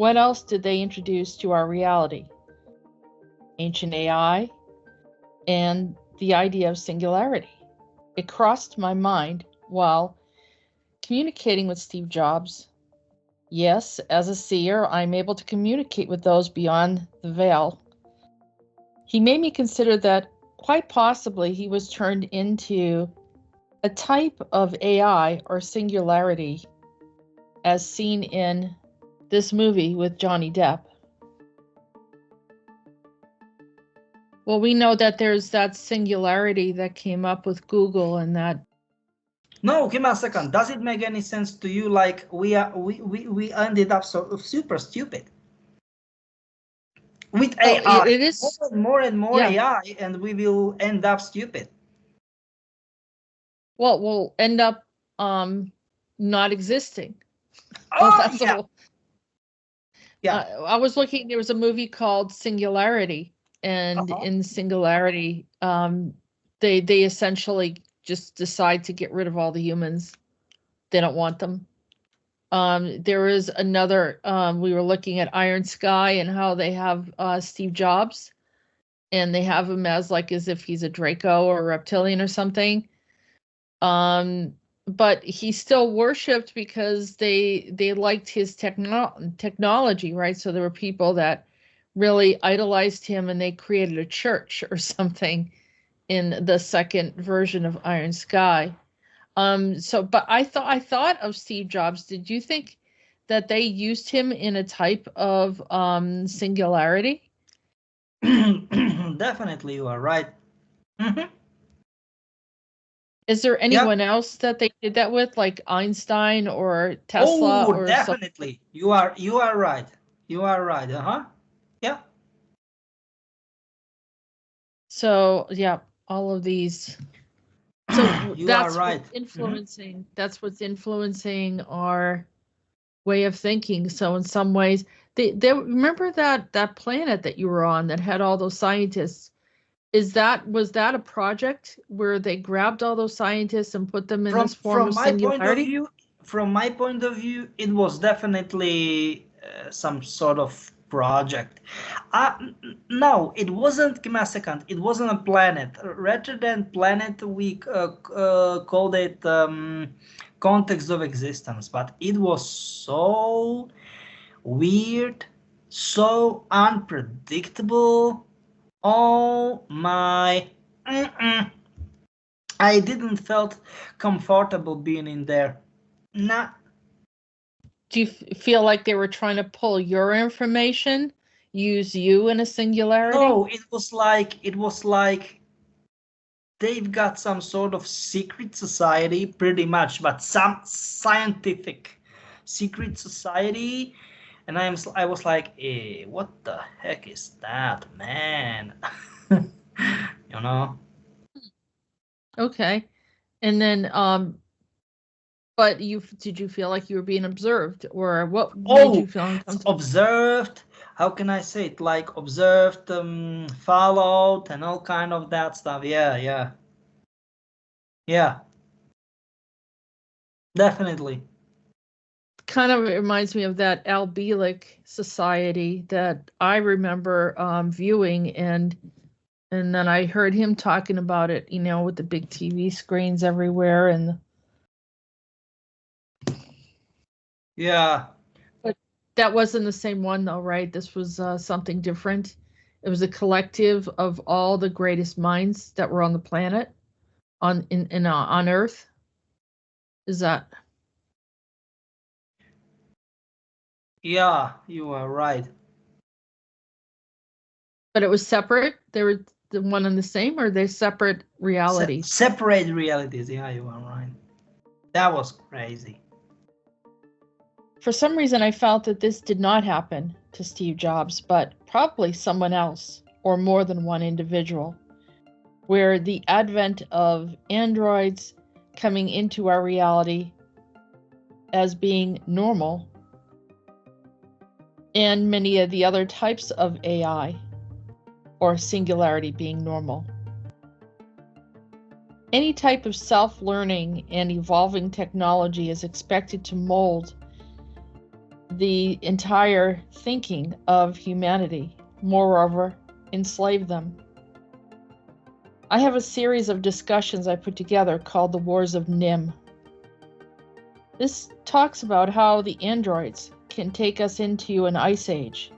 what else did they introduce to our reality? Ancient AI and the idea of singularity. It crossed my mind while communicating with Steve Jobs. Yes, as a seer, I'm able to communicate with those beyond the veil. He made me consider that quite possibly he was turned into a type of AI or singularity as seen in this movie with Johnny Depp. Well, we know that there's that singularity that came up with Google and that. No, give me a second. Does it make any sense to you? Like we ended up so super stupid with AI. It is more and more AI, and we will end up stupid. Well, we'll end up not existing. Oh, yeah. I was looking. There was a movie called Singularity, and in Singularity, they essentially just decide to get rid of all the humans. They don't want them. There is another, we were looking at Iron Sky and how they have Steve Jobs, and they have him as if he's a Draco or a reptilian or something. But he's still worshipped because they liked his technology, right? So there were people that really idolized him, and they created a church or something in the second version of Iron Sky. But I thought of Steve Jobs. Did you think that they used him in a type of singularity? Definitely, you are right. Mm-hmm. Is there anyone else that they did that with, like Einstein or Tesla? Oh, definitely. Something? You are right. You are right. Yeah. So yeah, all of these. So that's right. What's influencing. Mm-hmm. That's what's influencing our way of thinking. So in some ways, they remember that planet that you were on that had all those scientists. Was that a project where they grabbed all those scientists and put them in this form of singularity? From my point of view, it was definitely some sort of project. No, it wasn't. Give me a second. It wasn't a planet. Rather than planet, we called it context of existence. But it was so weird, so unpredictable. Oh my! I didn't felt comfortable being in there. Nah. Do you feel like they were trying to pull your information, use you in a singularity? No, it was like they've got some sort of secret society, pretty much, but some scientific secret society. And I was like, what the heck is that, man? You know? Okay. And then, but did you feel like you were being observed, or what made you feel uncomfortable? Observed. How can I say it? Like observed, followed, and all kind of that stuff. Yeah. Definitely. Kind of reminds me of that Al Bielek society that I remember viewing, and then I heard him talking about it, with the big TV screens everywhere, and yeah. But that wasn't the same one, though, right? This was something different. It was a collective of all the greatest minds that were on the planet, on Earth. Is that? Yeah, you are right. But it was separate? They were the one and the same, or they're separate realities? Separate realities, yeah, you are right. That was crazy. For some reason, I felt that this did not happen to Steve Jobs, but probably someone else, or more than one individual, where the advent of androids coming into our reality as being normal, and many of the other types of AI or singularity being normal. Any type of self-learning and evolving technology is expected to mold the entire thinking of humanity, moreover, enslave them. I have a series of discussions I put together called the Wars of Nim. This talks about how the androids can take us into an ice age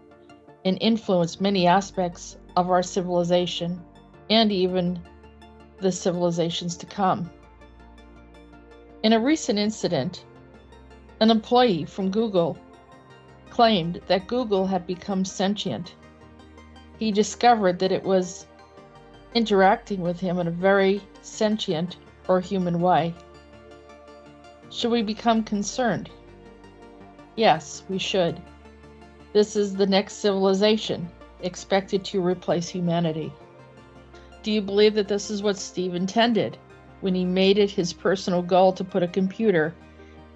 and influence many aspects of our civilization and even the civilizations to come. In a recent incident, an employee from Google claimed that Google had become sentient. He discovered that it was interacting with him in a very sentient or human way. Should we become concerned? Yes, we should. This is the next civilization expected to replace humanity. Do you believe that this is what Steve intended when he made it his personal goal to put a computer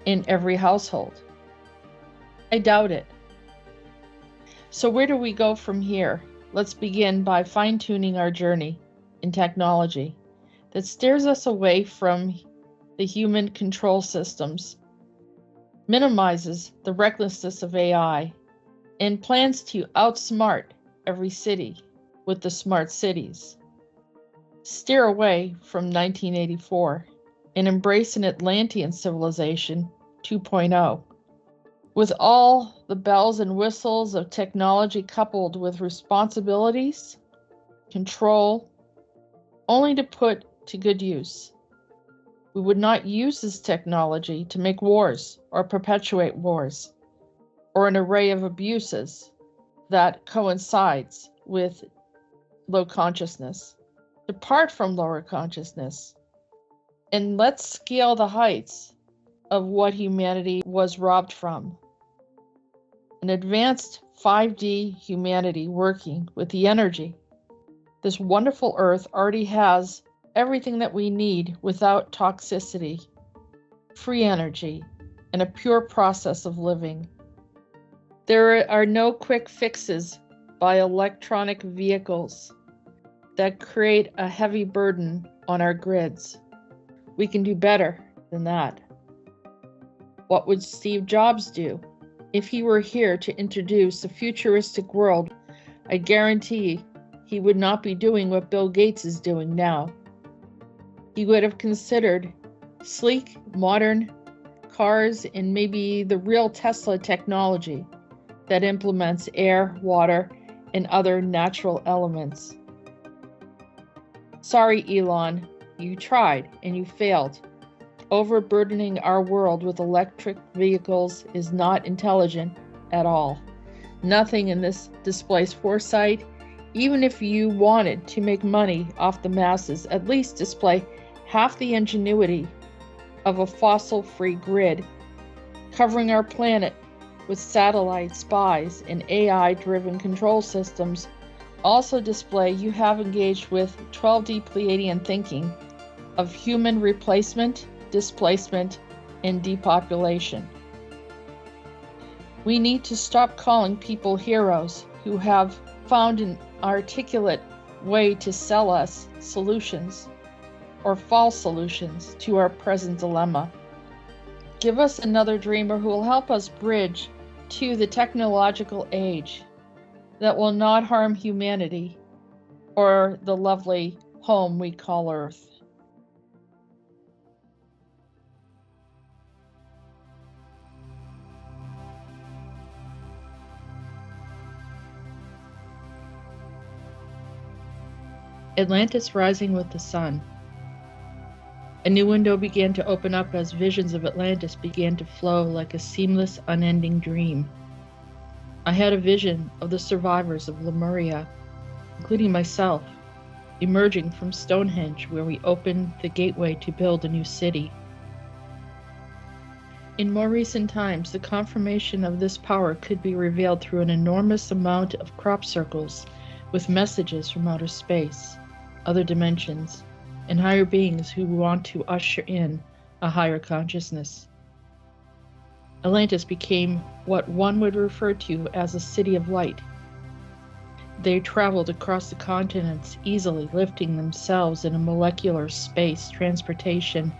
in every household? I doubt it. So where do we go from here? Let's begin by fine-tuning our journey in technology that steers us away from the human control systems, minimizes the recklessness of AI, and plans to outsmart every city with the smart cities. Steer away from 1984 and embrace an Atlantean civilization 2.0. With all the bells and whistles of technology coupled with responsibilities, control, only to put to good use. We would not use this technology to make wars or perpetuate wars or an array of abuses that coincides with low consciousness. Depart from lower consciousness and let's scale the heights of what humanity was robbed from. An advanced 5D humanity working with the energy. This wonderful earth already has everything that we need without toxicity, free energy, and a pure process of living. There are no quick fixes by electronic vehicles that create a heavy burden on our grids. We can do better than that. What would Steve Jobs do? If he were here to introduce a futuristic world, I guarantee he would not be doing what Bill Gates is doing now. He would have considered sleek, modern cars and maybe the real Tesla technology that implements air, water, and other natural elements. Sorry, Elon, you tried and you failed. Overburdening our world with electric vehicles is not intelligent at all. Nothing in this displays foresight. Even if you wanted to make money off the masses, at least display half the ingenuity of a fossil-free grid, covering our planet with satellite spies and AI-driven control systems. Also display you have engaged with 12D Pleiadian thinking of human replacement, displacement, and depopulation. We need to stop calling people heroes who have found an articulate way to sell us solutions or false solutions to our present dilemma. Give us another dreamer who will help us bridge to the technological age that will not harm humanity or the lovely home we call Earth. Atlantis rising with the sun. A new window began to open up as visions of Atlantis began to flow like a seamless, unending dream. I had a vision of the survivors of Lemuria, including myself, emerging from Stonehenge where we opened the gateway to build a new city. In more recent times, the confirmation of this power could be revealed through an enormous amount of crop circles with messages from outer space, other dimensions, and higher beings who want to usher in a higher consciousness. Atlantis became what one would refer to as a city of light. They traveled across the continents easily, lifting themselves in a molecular space transportation,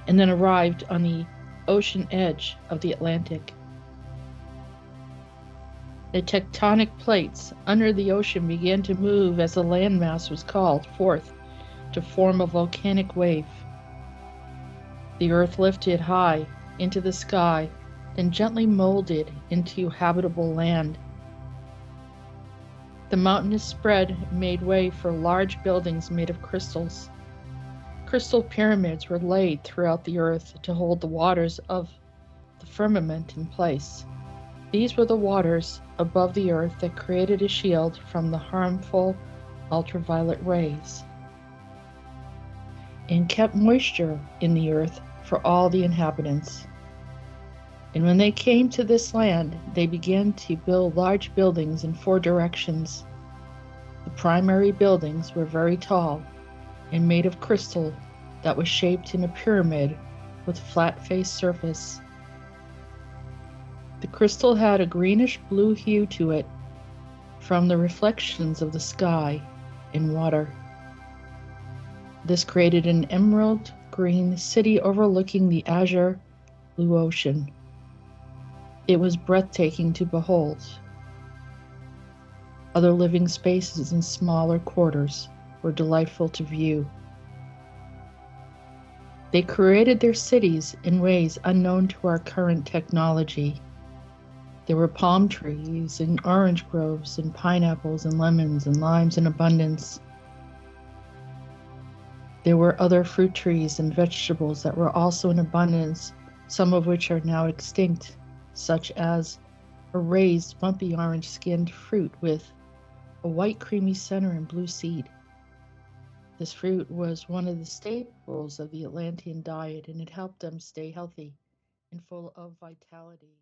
and then arrived on the ocean edge of the Atlantic. The tectonic plates under the ocean began to move as the landmass was called forth to form a volcanic wave. The earth lifted high into the sky, then gently molded into habitable land. The mountainous spread made way for large buildings made of crystals. Crystal pyramids were laid throughout the earth to hold the waters of the firmament in place. These were the waters above the earth that created a shield from the harmful ultraviolet rays and kept moisture in the earth for all the inhabitants. And when they came to this land, they began to build large buildings in 4 directions. The primary buildings were very tall and made of crystal that was shaped in a pyramid with flat-faced surface. The crystal had a greenish-blue hue to it from the reflections of the sky and water. This created an emerald green city overlooking the azure blue ocean. It was breathtaking to behold. Other living spaces in smaller quarters were delightful to view. They created their cities in ways unknown to our current technology. There were palm trees and orange groves and pineapples and lemons and limes in abundance. There were other fruit trees and vegetables that were also in abundance, some of which are now extinct, such as a raised, bumpy orange-skinned fruit with a white creamy center and blue seed. This fruit was one of the staples of the Atlantean diet, and it helped them stay healthy and full of vitality.